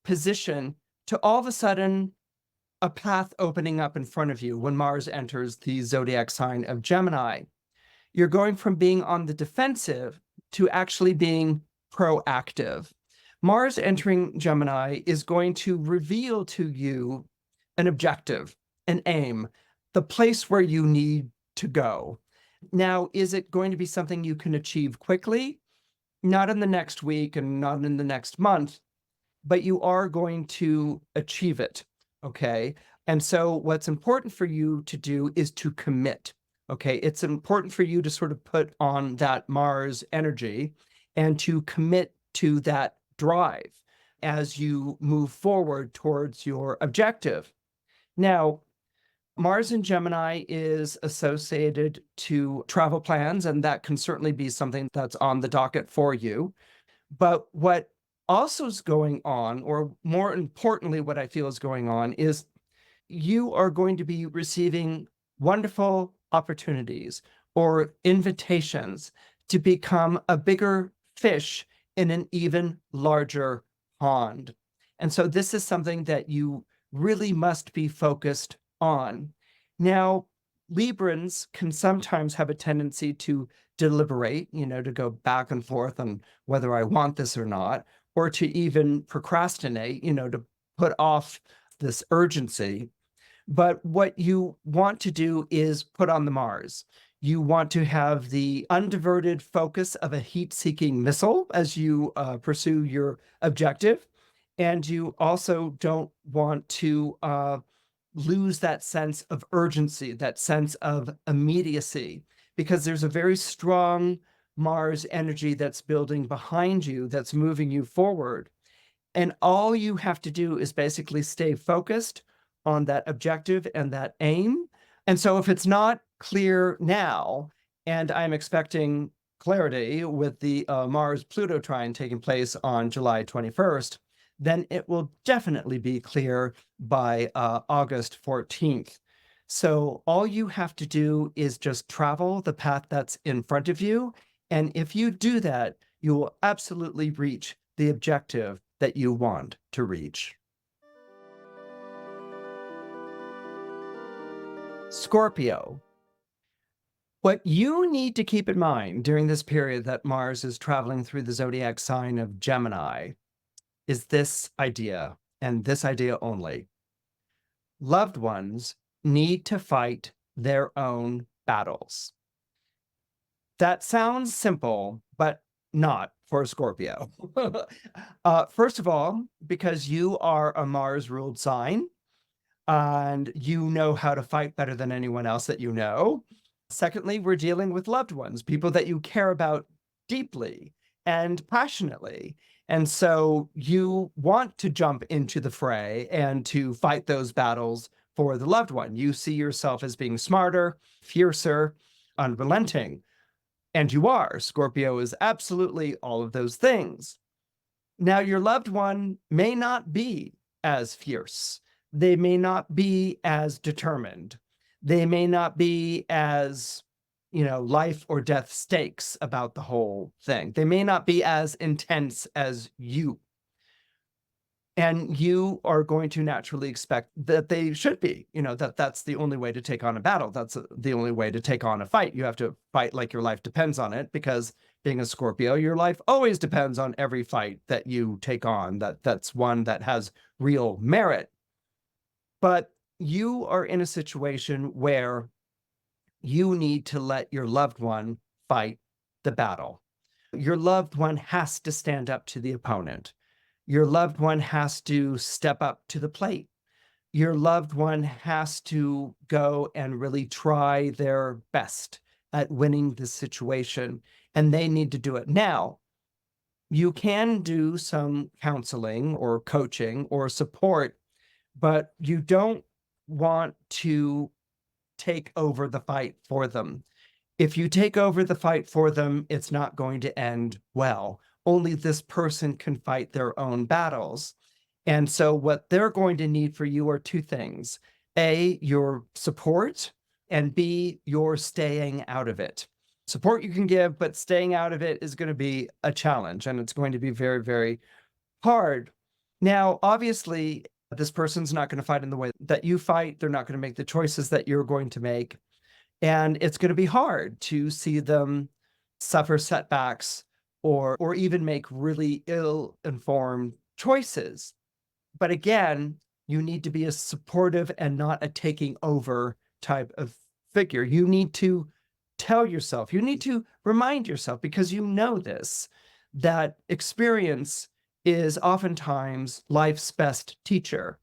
[SPEAKER 1] position to all of a sudden a path opening up in front of you when Mars enters the zodiac sign of Gemini. You're going from being on the defensive to actually being proactive. Mars entering Gemini is going to reveal to you an objective, an aim, the place where you need to go. Now, is it going to be something you can achieve quickly? Not in the next week and not in the next month, but you are going to achieve it, okay? And so what's important for you to do is to commit, okay? It's important for you to sort of put on that Mars energy and to commit to that drive as you move forward towards your objective. Now, Mars in Gemini is associated to travel plans, and that can certainly be something that's on the docket for you. But what also is going on, or more importantly, what I feel is going on, is you are going to be receiving wonderful opportunities or invitations to become a bigger fish in an even larger pond. And so this is something that you really must be focused on. Now, Librans can sometimes have a tendency to deliberate, to go back and forth on whether I want this or not, or to even procrastinate, to put off this urgency. But what you want to do is put on the Mars. You want to have the undiverted focus of a heat-seeking missile as you pursue your objective. And you also don't want to lose that sense of urgency, that sense of immediacy, because there's a very strong Mars energy that's building behind you, that's moving you forward. And all you have to do is basically stay focused on that objective and that aim. And so if it's not clear now, and I'm expecting clarity with the Mars-Pluto trine taking place on July 21st, then it will definitely be clear by August 14th. So all you have to do is just travel the path that's in front of you. And if you do that, you will absolutely reach the objective that you want to reach. Scorpio. What you need to keep in mind during this period that Mars is traveling through the zodiac sign of Gemini is this idea, and this idea only. Loved ones need to fight their own battles. That sounds simple, but not for a Scorpio. First of all, because you are a Mars-ruled sign, and you know how to fight better than anyone else that you know. Secondly, we're dealing with loved ones, people that you care about deeply and passionately. And so you want to jump into the fray and to fight those battles for the loved one. You see yourself as being smarter, fiercer, unrelenting. And you are. Scorpio is absolutely all of those things. Now, your loved one may not be as fierce. They may not be as determined. They may not be as, life or death stakes about the whole thing. They may not be as intense as you. And you are going to naturally expect that they should be, that's the only way to take on a battle. That's the only way to take on a fight. You have to fight like your life depends on it, because being a Scorpio, your life always depends on every fight that you take on, that's one that has real merit. But you are in a situation where you need to let your loved one fight the battle. Your loved one has to stand up to the opponent. Your loved one has to step up to the plate. Your loved one has to go and really try their best at winning the situation, and they need to do it. Now, you can do some counseling or coaching or support, but you don't want to take over the fight for them. If you take over the fight for them, it's not going to end well. Only this person can fight their own battles. And so what they're going to need for you are two things. A, your support, and B, your staying out of it. Support you can give, but staying out of it is going to be a challenge, and it's going to be very, very hard. Now, obviously, this person's not going to fight in the way that you fight. They're not going to make the choices that you're going to make. And it's going to be hard to see them suffer setbacks or even make really ill-informed choices. But again, you need to be a supportive and not a taking over type of figure. You need to tell yourself, you need to remind yourself, because you know this, that experience is oftentimes life's best teacher.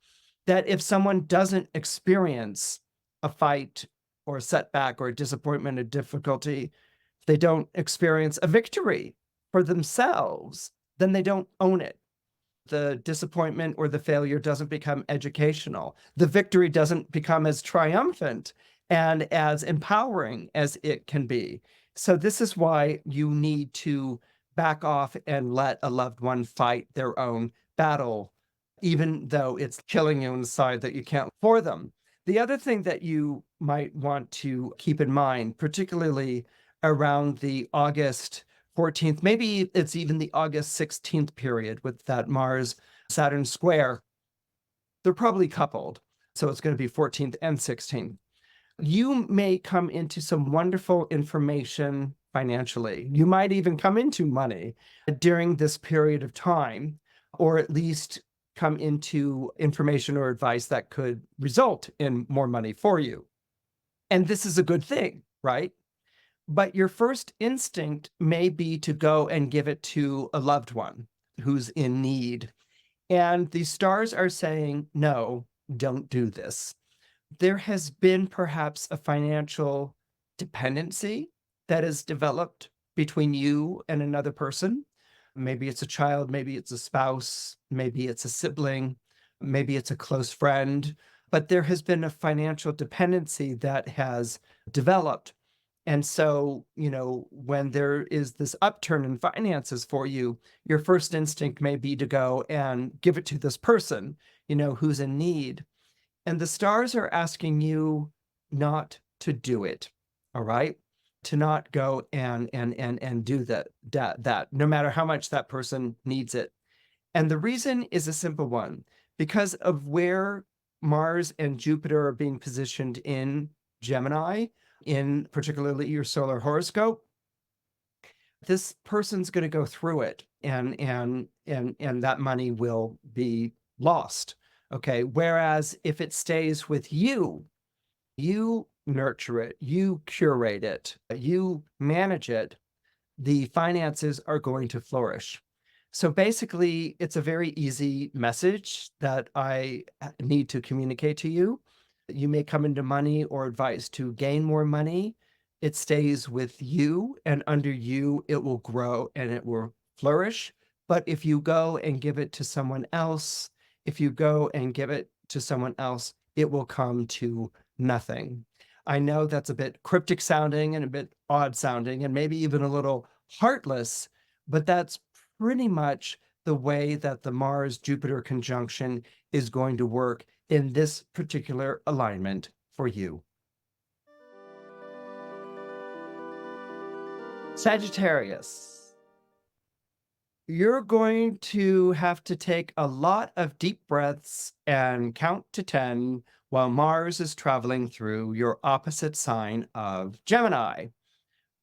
[SPEAKER 1] That if someone doesn't experience a fight or a setback or a disappointment, a difficulty, they don't experience a victory for themselves, then they don't own it. The disappointment or the failure doesn't become educational. The victory doesn't become as triumphant and as empowering as it can be. So this is why you need to back off and let a loved one fight their own battle, even though it's killing you inside that you can't for them. The other thing that you might want to keep in mind, particularly around the August 14th, maybe it's even the August 16th period with that Mars Saturn square, they're probably coupled. So it's going to be 14th and 16th. You may come into some wonderful information financially. You might even come into money during this period of time, or at least come into information or advice that could result in more money for you. And this is a good thing, right? But your first instinct may be to go and give it to a loved one who's in need. And the stars are saying, no, don't do this. There has been perhaps a financial dependency that has developed between you and another person. Maybe it's a child, maybe it's a spouse, maybe it's a sibling, maybe it's a close friend, but there has been a financial dependency that has developed. And so, when there is this upturn in finances for you, your first instinct may be to go and give it to this person, who's in need. And the stars are asking you not to do it, all right? To not go and do that, no matter how much that person needs it. And the reason is a simple one, because of where Mars and Jupiter are being positioned in Gemini, in particularly your solar horoscope. This person's going to go through it, and that money will be lost. Okay. Whereas if it stays with you, you nurture it, you curate it, you manage it, the finances are going to flourish. So basically, it's a very easy message that I need to communicate to you. You may come into money or advice to gain more money. It stays with you, and under you, it will grow and it will flourish. But if you go and give it to someone else, it will come to nothing. I know that's a bit cryptic sounding and a bit odd sounding and maybe even a little heartless, but that's pretty much the way that the Mars-Jupiter conjunction is going to work in this particular alignment for you. Sagittarius, you're going to have to take a lot of deep breaths and count to 10 while Mars is traveling through your opposite sign of Gemini.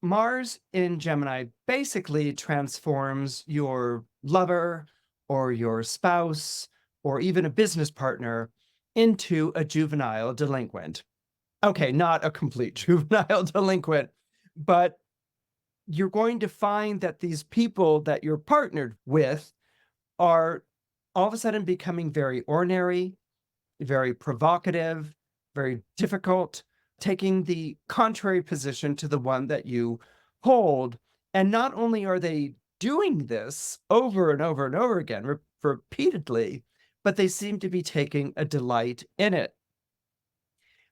[SPEAKER 1] Mars in Gemini basically transforms your lover or your spouse or even a business partner into a juvenile delinquent. Okay, not a complete juvenile delinquent, but you're going to find that these people that you're partnered with are all of a sudden becoming very ornery, very provocative, very difficult, taking the contrary position to the one that you hold. And not only are they doing this over and over and over again, repeatedly, but they seem to be taking a delight in it.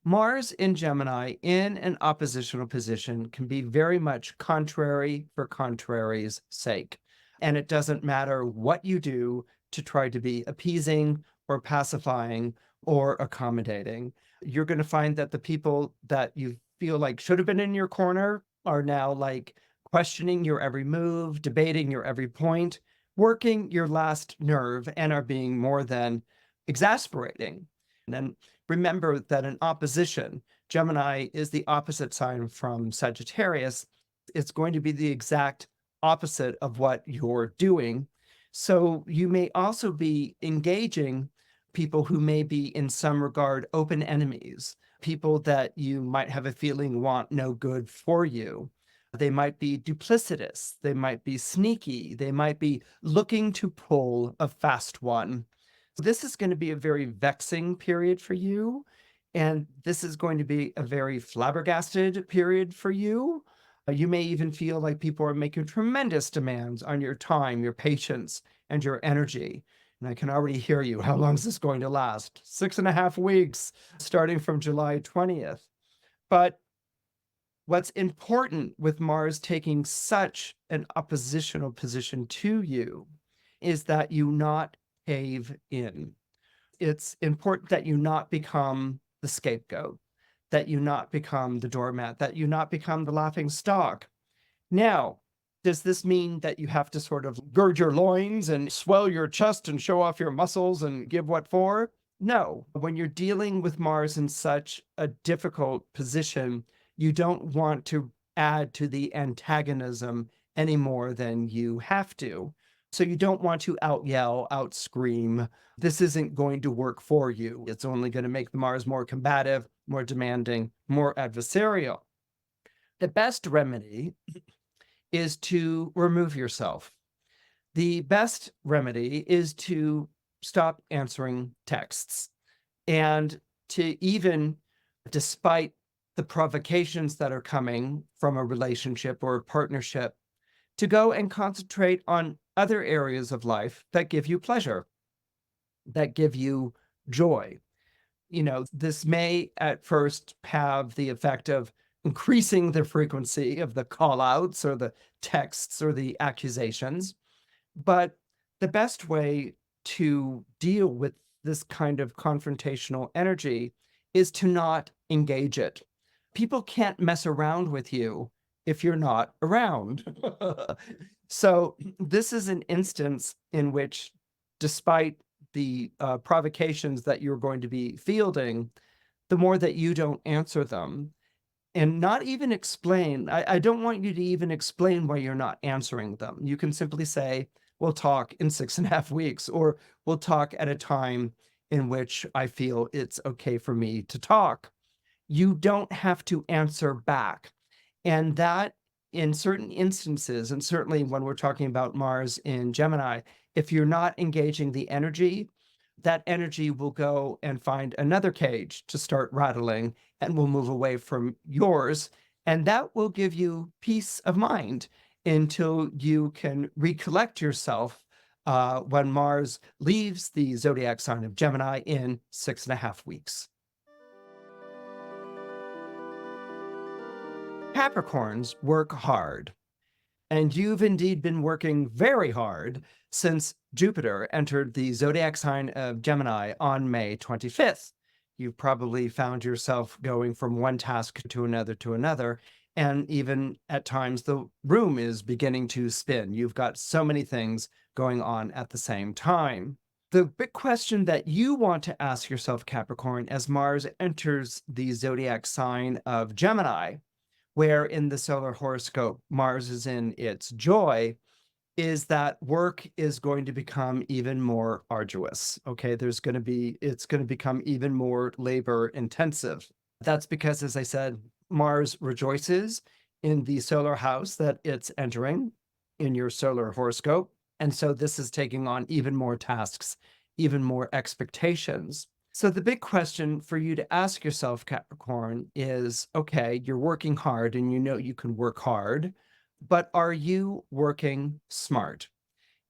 [SPEAKER 1] Mars in Gemini in an oppositional position can be very much contrary for contrary's sake. And it doesn't matter what you do to try to be appeasing or pacifying or accommodating. You're going to find that the people that you feel like should have been in your corner are now like questioning your every move, debating your every point, working your last nerve, and are being more than exasperating. And then remember that in opposition, Gemini is the opposite sign from Sagittarius. It's going to be the exact opposite of what you're doing. So you may also be engaging people who may be in some regard open enemies, people that you might have a feeling want no good for you. They might be duplicitous, they might be sneaky, they might be looking to pull a fast one. This is going to be a very vexing period for you, and this is going to be a very flabbergasted period for you. You may even feel like people are making tremendous demands on your time, your patience, and your energy. And I can already hear you. How long is this going to last? 6.5 weeks, starting from July 20th. But what's important with Mars taking such an oppositional position to you is that you not cave in. It's important that you not become the scapegoat, that you not become the doormat, that you not become the laughing stock. Now, does this mean that you have to sort of gird your loins and swell your chest and show off your muscles and give what for? No. When you're dealing with Mars in such a difficult position, you don't want to add to the antagonism any more than you have to. So you don't want to out yell, out scream. This isn't going to work for you. It's only going to make the Mars more combative, more demanding, more adversarial. The best remedy is to remove yourself. The best remedy is to stop answering texts and to even, despite the provocations that are coming from a relationship or a partnership, to go and concentrate on other areas of life that give you pleasure, that give you joy. This may at first have the effect of increasing the frequency of the call outs or the texts or the accusations. But the best way to deal with this kind of confrontational energy is to not engage it. People can't mess around with you if you're not around. So this is an instance in which, despite the provocations that you're going to be fielding, the more that you don't answer them and not even explain, I don't want you to even explain why you're not answering them. You can simply say, we'll talk in 6.5 weeks, or we'll talk at a time in which I feel it's okay for me to talk. You don't have to answer back. And that, in certain instances, and certainly when we're talking about Mars in Gemini, if you're not engaging the energy, that energy will go and find another cage to start rattling and will move away from yours. And that will give you peace of mind until you can recollect yourself when Mars leaves the zodiac sign of Gemini in 6.5 weeks. Capricorns work hard. And you've indeed been working very hard since Jupiter entered the zodiac sign of Gemini on May 25th. You've probably found yourself going from one task to another, and even at times the room is beginning to spin. You've got so many things going on at the same time. The big question that you want to ask yourself, Capricorn, as Mars enters the zodiac sign of Gemini, where in the solar horoscope, Mars is in its joy, is that work is going to become even more arduous. Okay, it's going to become even more labor intensive. That's because, as I said, Mars rejoices in the solar house that it's entering in your solar horoscope. And so this is taking on even more tasks, even more expectations. So the big question for you to ask yourself, Capricorn, is, okay, you're working hard and you know you can work hard, but are you working smart?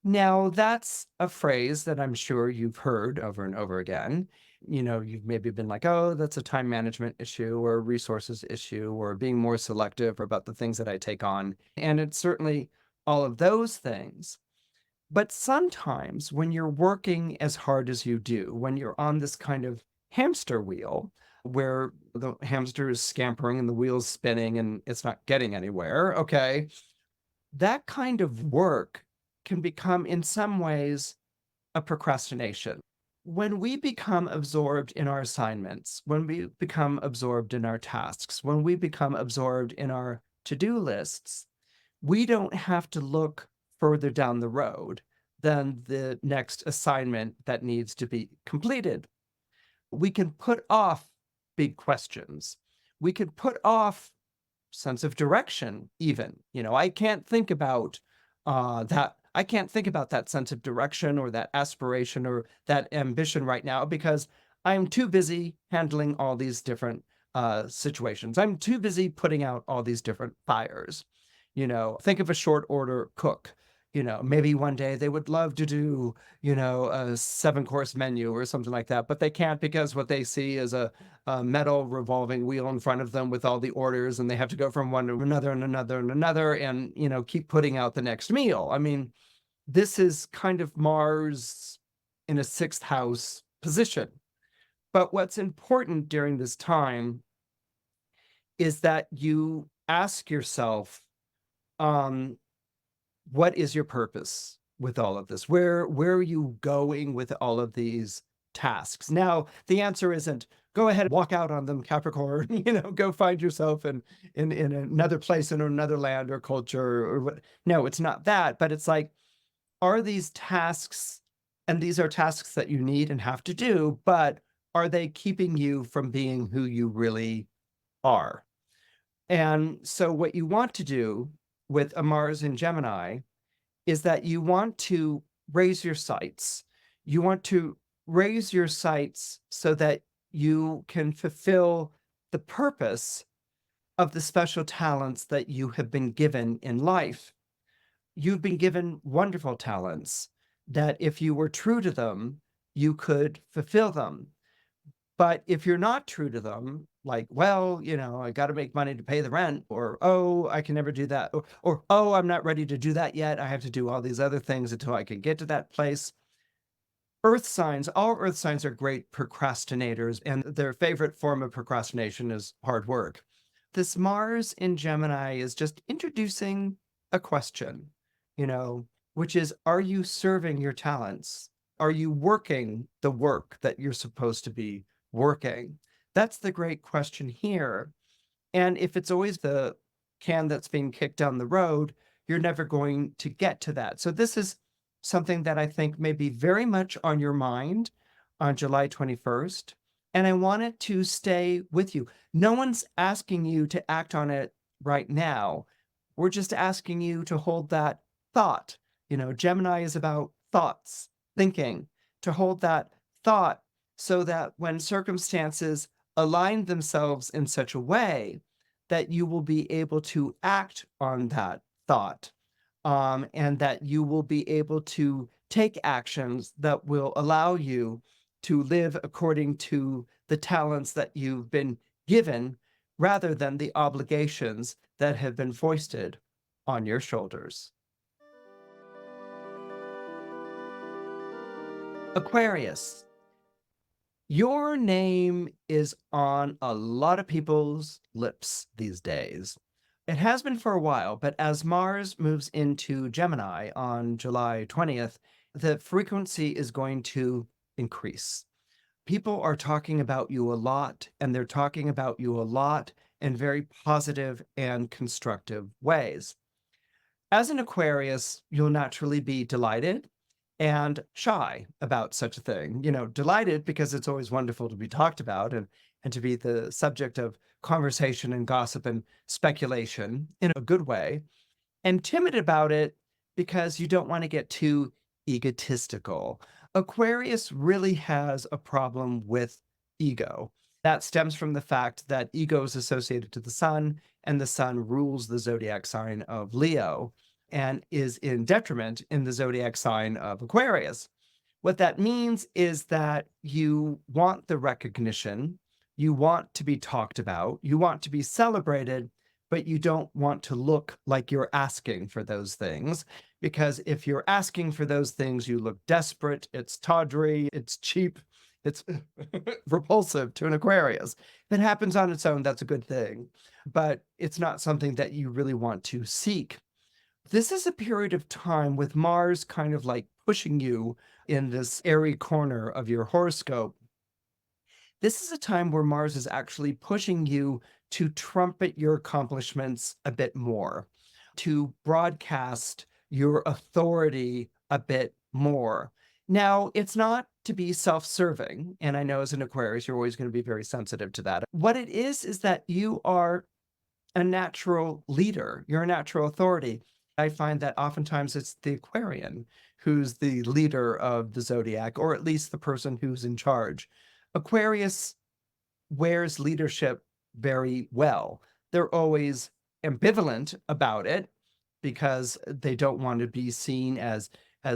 [SPEAKER 1] Now, that's a phrase that I'm sure you've heard over and over again. You've maybe been like, oh, that's a time management issue or a resources issue or being more selective about the things that I take on. And it's certainly all of those things. But sometimes when you're working as hard as you do, when you're on this kind of hamster wheel where the hamster is scampering and the wheel's spinning and it's not getting anywhere, okay, that kind of work can become in some ways a procrastination. When we become absorbed in our assignments, when we become absorbed in our tasks, when we become absorbed in our to-do lists, we don't have to look further down the road than the next assignment that needs to be completed. We can put off big questions. We can put off sense of direction even. I can't think about that. I can't think about that sense of direction or that aspiration or that ambition right now because I'm too busy handling all these different situations. I'm too busy putting out all these different fires. Think of a short order cook. Maybe one day they would love to do, a 7-course menu or something like that, but they can't because what they see is a metal revolving wheel in front of them with all the orders, and they have to go from one to another and another and another and, keep putting out the next meal. I mean, this is kind of Mars in a 6th house position. But what's important during this time is that you ask yourself, what is your purpose with all of this? Where are you going with all of these tasks? Now, the answer isn't go ahead and walk out on them, Capricorn, go find yourself in another place, in another land or culture or what. No, it's not that, but it's like, are these tasks, and these are tasks that you need and have to do, but are they keeping you from being who you really are? And so what you want to do with a Mars in Gemini is that you want to raise your sights. You want to raise your sights so that you can fulfill the purpose of the special talents that you have been given in life. You've been given wonderful talents that if you were true to them, you could fulfill them. But if you're not true to them, like, well, I got to make money to pay the rent, or, oh, I can never do that, or, oh, I'm not ready to do that yet. I have to do all these other things until I can get to that place. Earth signs, all Earth signs are great procrastinators, and their favorite form of procrastination is hard work. This Mars in Gemini is just introducing a question, which is, are you serving your talents? Are you working the work that you're supposed to be working? That's the great question here. And if it's always the can that's being kicked down the road, you're never going to get to that. So this is something that I think may be very much on your mind on July 21st. And I want it to stay with you. No one's asking you to act on it right now. We're just asking you to hold that thought. Gemini is about thoughts, thinking, to hold that thought so that when circumstances align themselves in such a way that you will be able to act on that thought, and that you will be able to take actions that will allow you to live according to the talents that you've been given rather than the obligations that have been foisted on your shoulders. Aquarius. Your name is on a lot of people's lips these days. It has been for a while, but as Mars moves into Gemini on July 20th, the frequency is going to increase. People are talking about you a lot, and they're talking about you a lot in very positive and constructive ways. As an Aquarius, you'll naturally be delighted and shy about such a thing. Delighted because it's always wonderful to be talked about and to be the subject of conversation and gossip and speculation in a good way, and timid about it because you don't want to get too egotistical. Aquarius really has a problem with ego. That stems from the fact that ego is associated to the sun, and the sun rules the zodiac sign of Leo and is in detriment in the zodiac sign of Aquarius. What that means is that you want the recognition, you want to be talked about, you want to be celebrated, but you don't want to look like you're asking for those things. Because if you're asking for those things, you look desperate, it's tawdry, it's cheap, it's repulsive to an Aquarius. If it happens on its own, that's a good thing. But it's not something that you really want to seek. This is a period of time with Mars kind of like pushing you in this airy corner of your horoscope. This is a time where Mars is actually pushing you to trumpet your accomplishments a bit more, to broadcast your authority a bit more. Now, it's not to be self-serving, and I know as an Aquarius, you're always going to be very sensitive to that. What it is that you are a natural leader. You're a natural authority. I find that oftentimes it's the Aquarian who's the leader of the zodiac, or at least the person who's in charge. Aquarius wears leadership very well. They're always ambivalent about it because they don't want to be seen as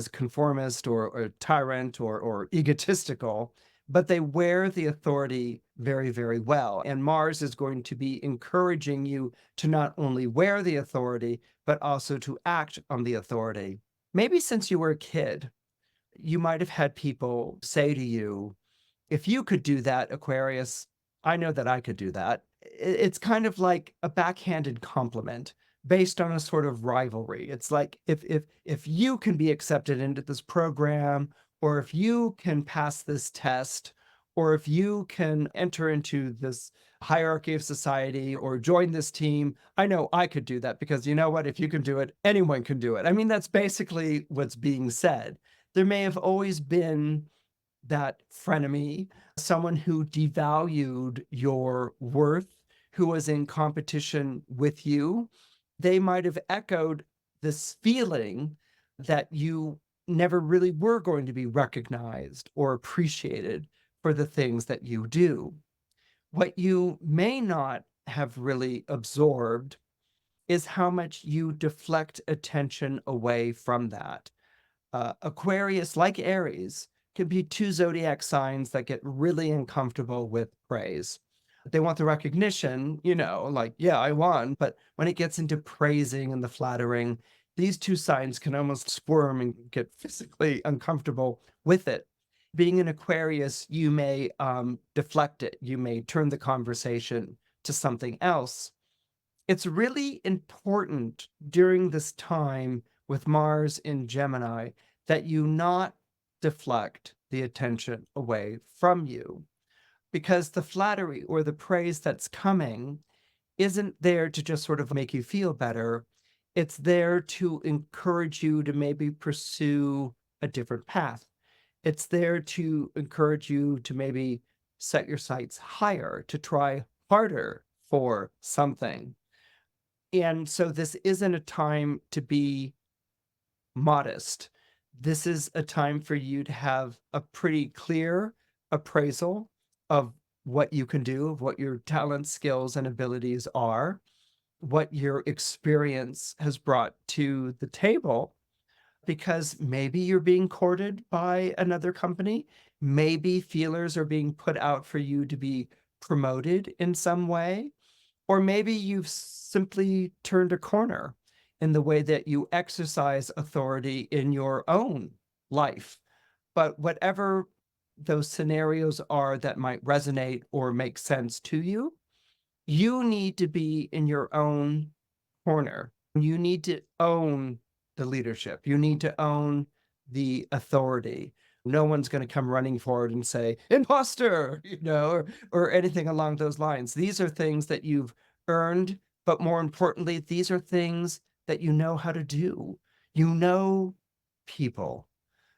[SPEAKER 1] conformist or tyrant or egotistical, but they wear the authority very, very well. And Mars is going to be encouraging you to not only wear the authority, but also to act on the authority. Maybe since you were a kid, you might have had people say to you, if you could do that, Aquarius, I know that I could do that. It's kind of like a backhanded compliment based on a sort of rivalry. It's like if you can be accepted into this program, or if you can pass this test, or if you can enter into this hierarchy of society or join this team, I know I could do that because you know what? If you can do it, anyone can do it. I mean, that's basically what's being said. There may have always been that frenemy, someone who devalued your worth, who was in competition with you. They might have echoed this feeling that you never really were going to be recognized or appreciated for the things that you do. What you may not have really absorbed is how much you deflect attention away from that. Aquarius, like Aries, can be two zodiac signs that get really uncomfortable with praise. They want the recognition, like, yeah, I won. But when it gets into praising and the flattering, these two signs can almost squirm and get physically uncomfortable with it. Being an Aquarius, you may deflect it. You may turn the conversation to something else. It's really important during this time with Mars in Gemini that you not deflect the attention away from you, because the flattery or the praise that's coming isn't there to just sort of make you feel better. It's there to encourage you to maybe pursue a different path. It's there to encourage you to maybe set your sights higher, to try harder for something. And so this isn't a time to be modest. This is a time for you to have a pretty clear appraisal of what you can do, of what your talents, skills, and abilities are, what your experience has brought to the table, because maybe you're being courted by another company. Maybe feelers are being put out for you to be promoted in some way. Or maybe you've simply turned a corner in the way that you exercise authority in your own life. But whatever those scenarios are that might resonate or make sense to you, you need to be in your own corner. You need to own the leadership. You need to own the authority. No one's going to come running forward and say, imposter, or anything along those lines. These are things that you've earned, but more importantly, these are things that you know how to do. You know people.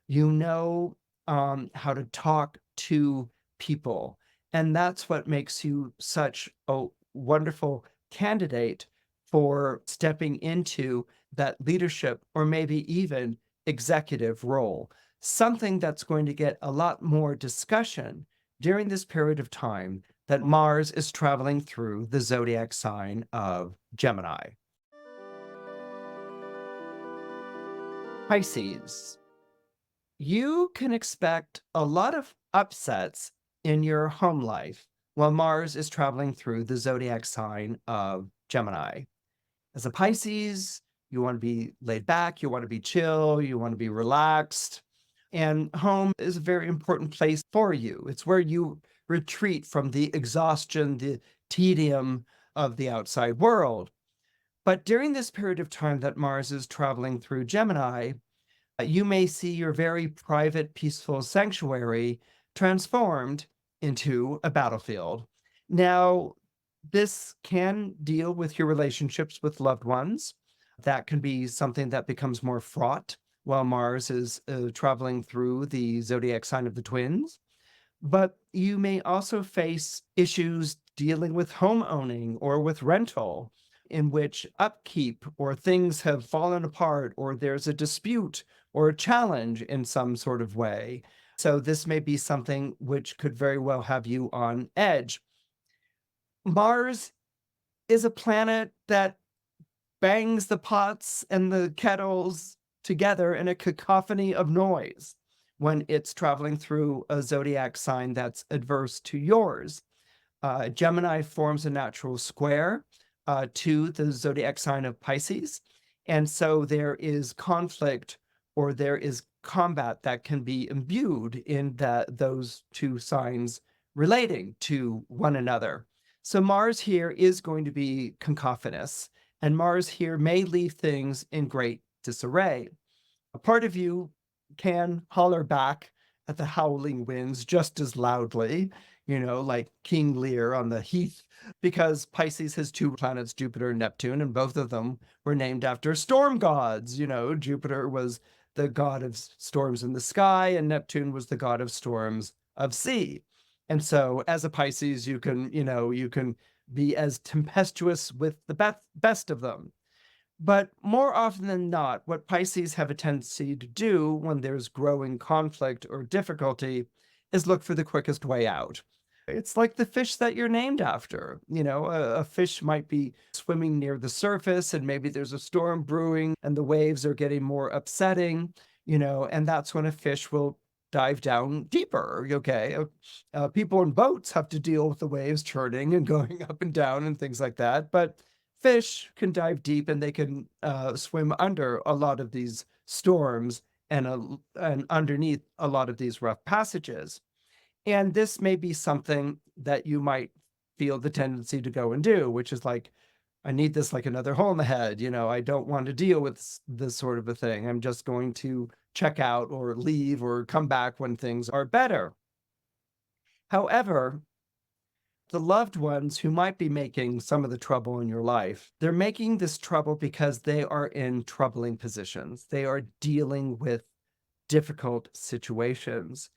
[SPEAKER 1] You know how to talk to people. And that's what makes you such a wonderful candidate for stepping into that leadership or maybe even executive role, something that's going to get a lot more discussion during this period of time that Mars is traveling through the zodiac sign of Gemini. Pisces, you can expect a lot of upsets in your home life while Mars is traveling through the zodiac sign of Gemini. As a Pisces, you want to be laid back, you want to be chill, you want to be relaxed. And home is a very important place for you. It's where you retreat from the exhaustion, the tedium of the outside world. But during this period of time that Mars is traveling through Gemini, you may see your very private, peaceful sanctuary transformed into a battlefield. Now, this can deal with your relationships with loved ones. That can be something that becomes more fraught while Mars is traveling through the zodiac sign of the twins. But you may also face issues dealing with home owning or with rental, in which upkeep or things have fallen apart, or there's a dispute or a challenge in some sort of way. So this may be something which could very well have you on edge. Mars is a planet that bangs the pots and the kettles together in a cacophony of noise when it's traveling through a zodiac sign that's adverse to yours. Gemini forms a natural square to the zodiac sign of Pisces. And so there is conflict or there is combat that can be imbued in those two signs relating to one another. So Mars here is going to be cacophonous, and Mars here may leave things in great disarray. A part of you can holler back at the howling winds just as loudly, like King Lear on the heath, because Pisces has two planets, Jupiter and Neptune, and both of them were named after storm gods. Jupiter was the god of storms in the sky, and Neptune was the god of storms of sea. And so as a Pisces, you can be as tempestuous with the best of them. But more often than not, what Pisces have a tendency to do when there's growing conflict or difficulty is look for the quickest way out. It's like the fish that you're named after. A fish might be swimming near the surface and maybe there's a storm brewing and the waves are getting more upsetting, and that's when a fish will dive down deeper. Okay. People in boats have to deal with the waves churning and going up and down and things like that. But fish can dive deep and they can swim under a lot of these storms and underneath a lot of these rough passages. And this may be something that you might feel the tendency to go and do, which is like, I need this like another hole in the head. I don't want to deal with this sort of a thing. I'm just going to check out or leave or come back when things are better. However, the loved ones who might be making some of the trouble in your life, they're making this trouble because they are in troubling positions. They are dealing with difficult situations.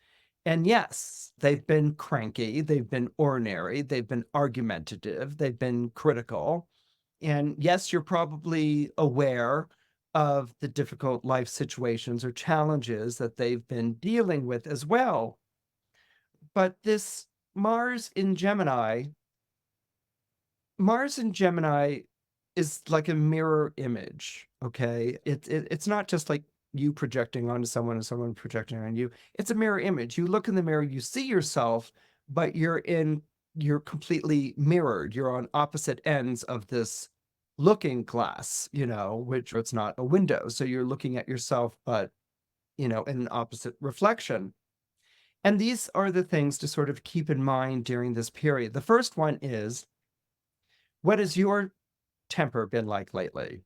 [SPEAKER 1] And yes, they've been cranky, they've been ornery, they've been argumentative, they've been critical. And yes, you're probably aware of the difficult life situations or challenges that they've been dealing with as well. But this Mars in Gemini is like a mirror image, okay? It's not just like you projecting onto someone and someone projecting on you. It's a mirror image. You look in the mirror, you see yourself, but you're completely mirrored. You're on opposite ends of this looking glass, which it's not a window. So you're looking at yourself, but, in an opposite reflection. And these are the things to sort of keep in mind during this period. The first one is, what has your temper been like lately?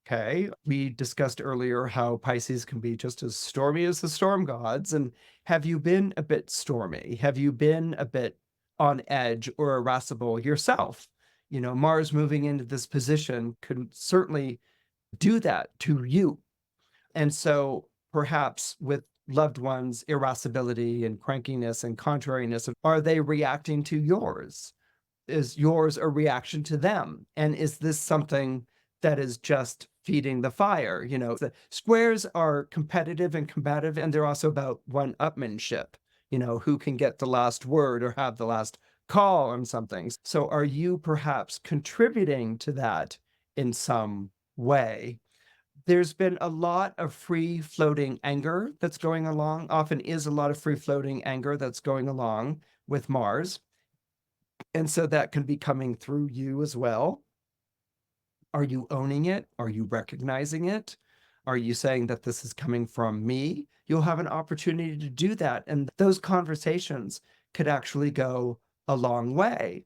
[SPEAKER 1] Okay, we discussed earlier how Pisces can be just as stormy as the storm gods. And have you been a bit stormy? Have you been a bit on edge or irascible yourself? Mars moving into this position could certainly do that to you. And so perhaps with loved ones' irascibility and crankiness and contrariness, are they reacting to yours? Is yours a reaction to them? And is this something that is just feeding the fire? The squares are competitive and combative, and they're also about one-upmanship, who can get the last word or have the last call on something. So are you perhaps contributing to that in some way? There's been a lot of free-floating anger that's going along, often is a lot of free-floating anger that's going along with Mars. And so that can be coming through you as well. Are you owning it? Are you recognizing it? Are you saying that this is coming from me? You'll have an opportunity to do that. And those conversations could actually go a long way.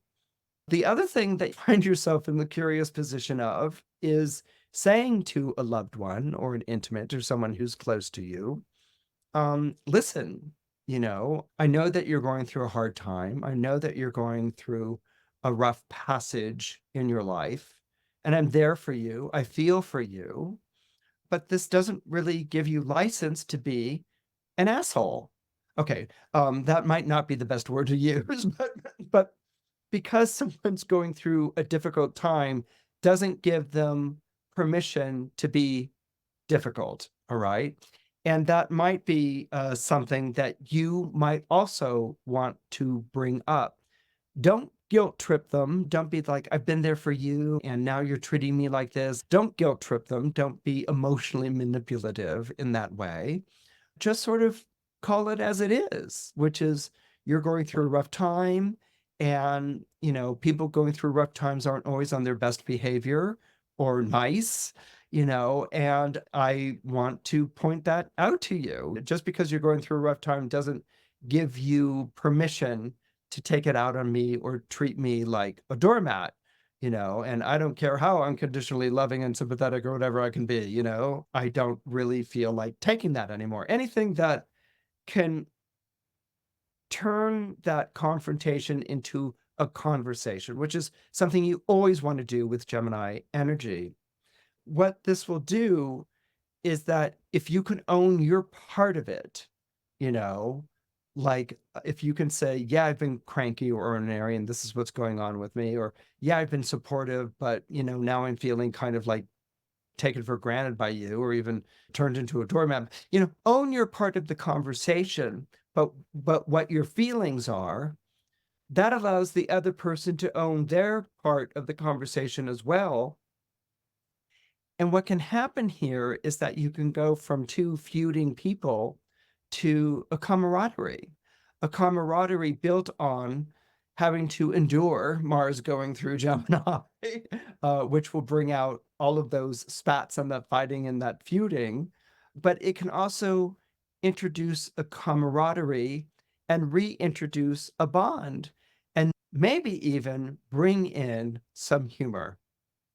[SPEAKER 1] The other thing that you find yourself in the curious position of is saying to a loved one or an intimate or someone who's close to you, listen, I know that you're going through a hard time. I know that you're going through a rough passage in your life, and I'm there for you. I feel for you, but this doesn't really give you license to be an asshole. Okay, that might not be the best word to use, but because someone's going through a difficult time doesn't give them permission to be difficult, all right? And that might be something that you might also want to bring up. Don't guilt trip them. Don't be like, I've been there for you and now you're treating me like this. Don't guilt trip them. Don't be emotionally manipulative in that way. Just sort of call it as it is, which is you're going through a rough time. And, people going through rough times aren't always on their best behavior or nice, and I want to point that out to you. Just because you're going through a rough time doesn't give you permission to take it out on me or treat me like a doormat, and I don't care how unconditionally loving and sympathetic or whatever I can be, I don't really feel like taking that anymore. Anything that can turn that confrontation into a conversation, which is something you always want to do with Gemini energy. What this will do is that if you can own your part of it, like if you can say, yeah, I've been cranky or ordinary and this is what's going on with me, or yeah, I've been supportive, but now I'm feeling kind of like taken for granted by you or even turned into a doormat. Own your part of the conversation, but what your feelings are, that allows the other person to own their part of the conversation as well. And what can happen here is that you can go from two feuding people to a camaraderie built on having to endure Mars going through Gemini, which will bring out all of those spats and that fighting and that feuding. But it can also introduce a camaraderie and reintroduce a bond, and maybe even bring in some humor.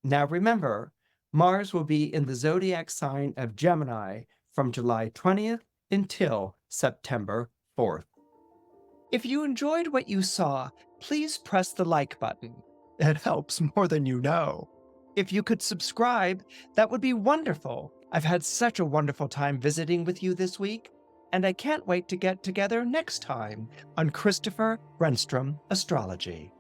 [SPEAKER 1] Now remember, Mars will be in the zodiac sign of Gemini from July 20th until September 4th. If you enjoyed what you saw, please press the like button. It helps more than you know. If you could subscribe, that would be wonderful. I've had such a wonderful time visiting with you this week, and I can't wait to get together next time on Christopher Renstrom Astrology.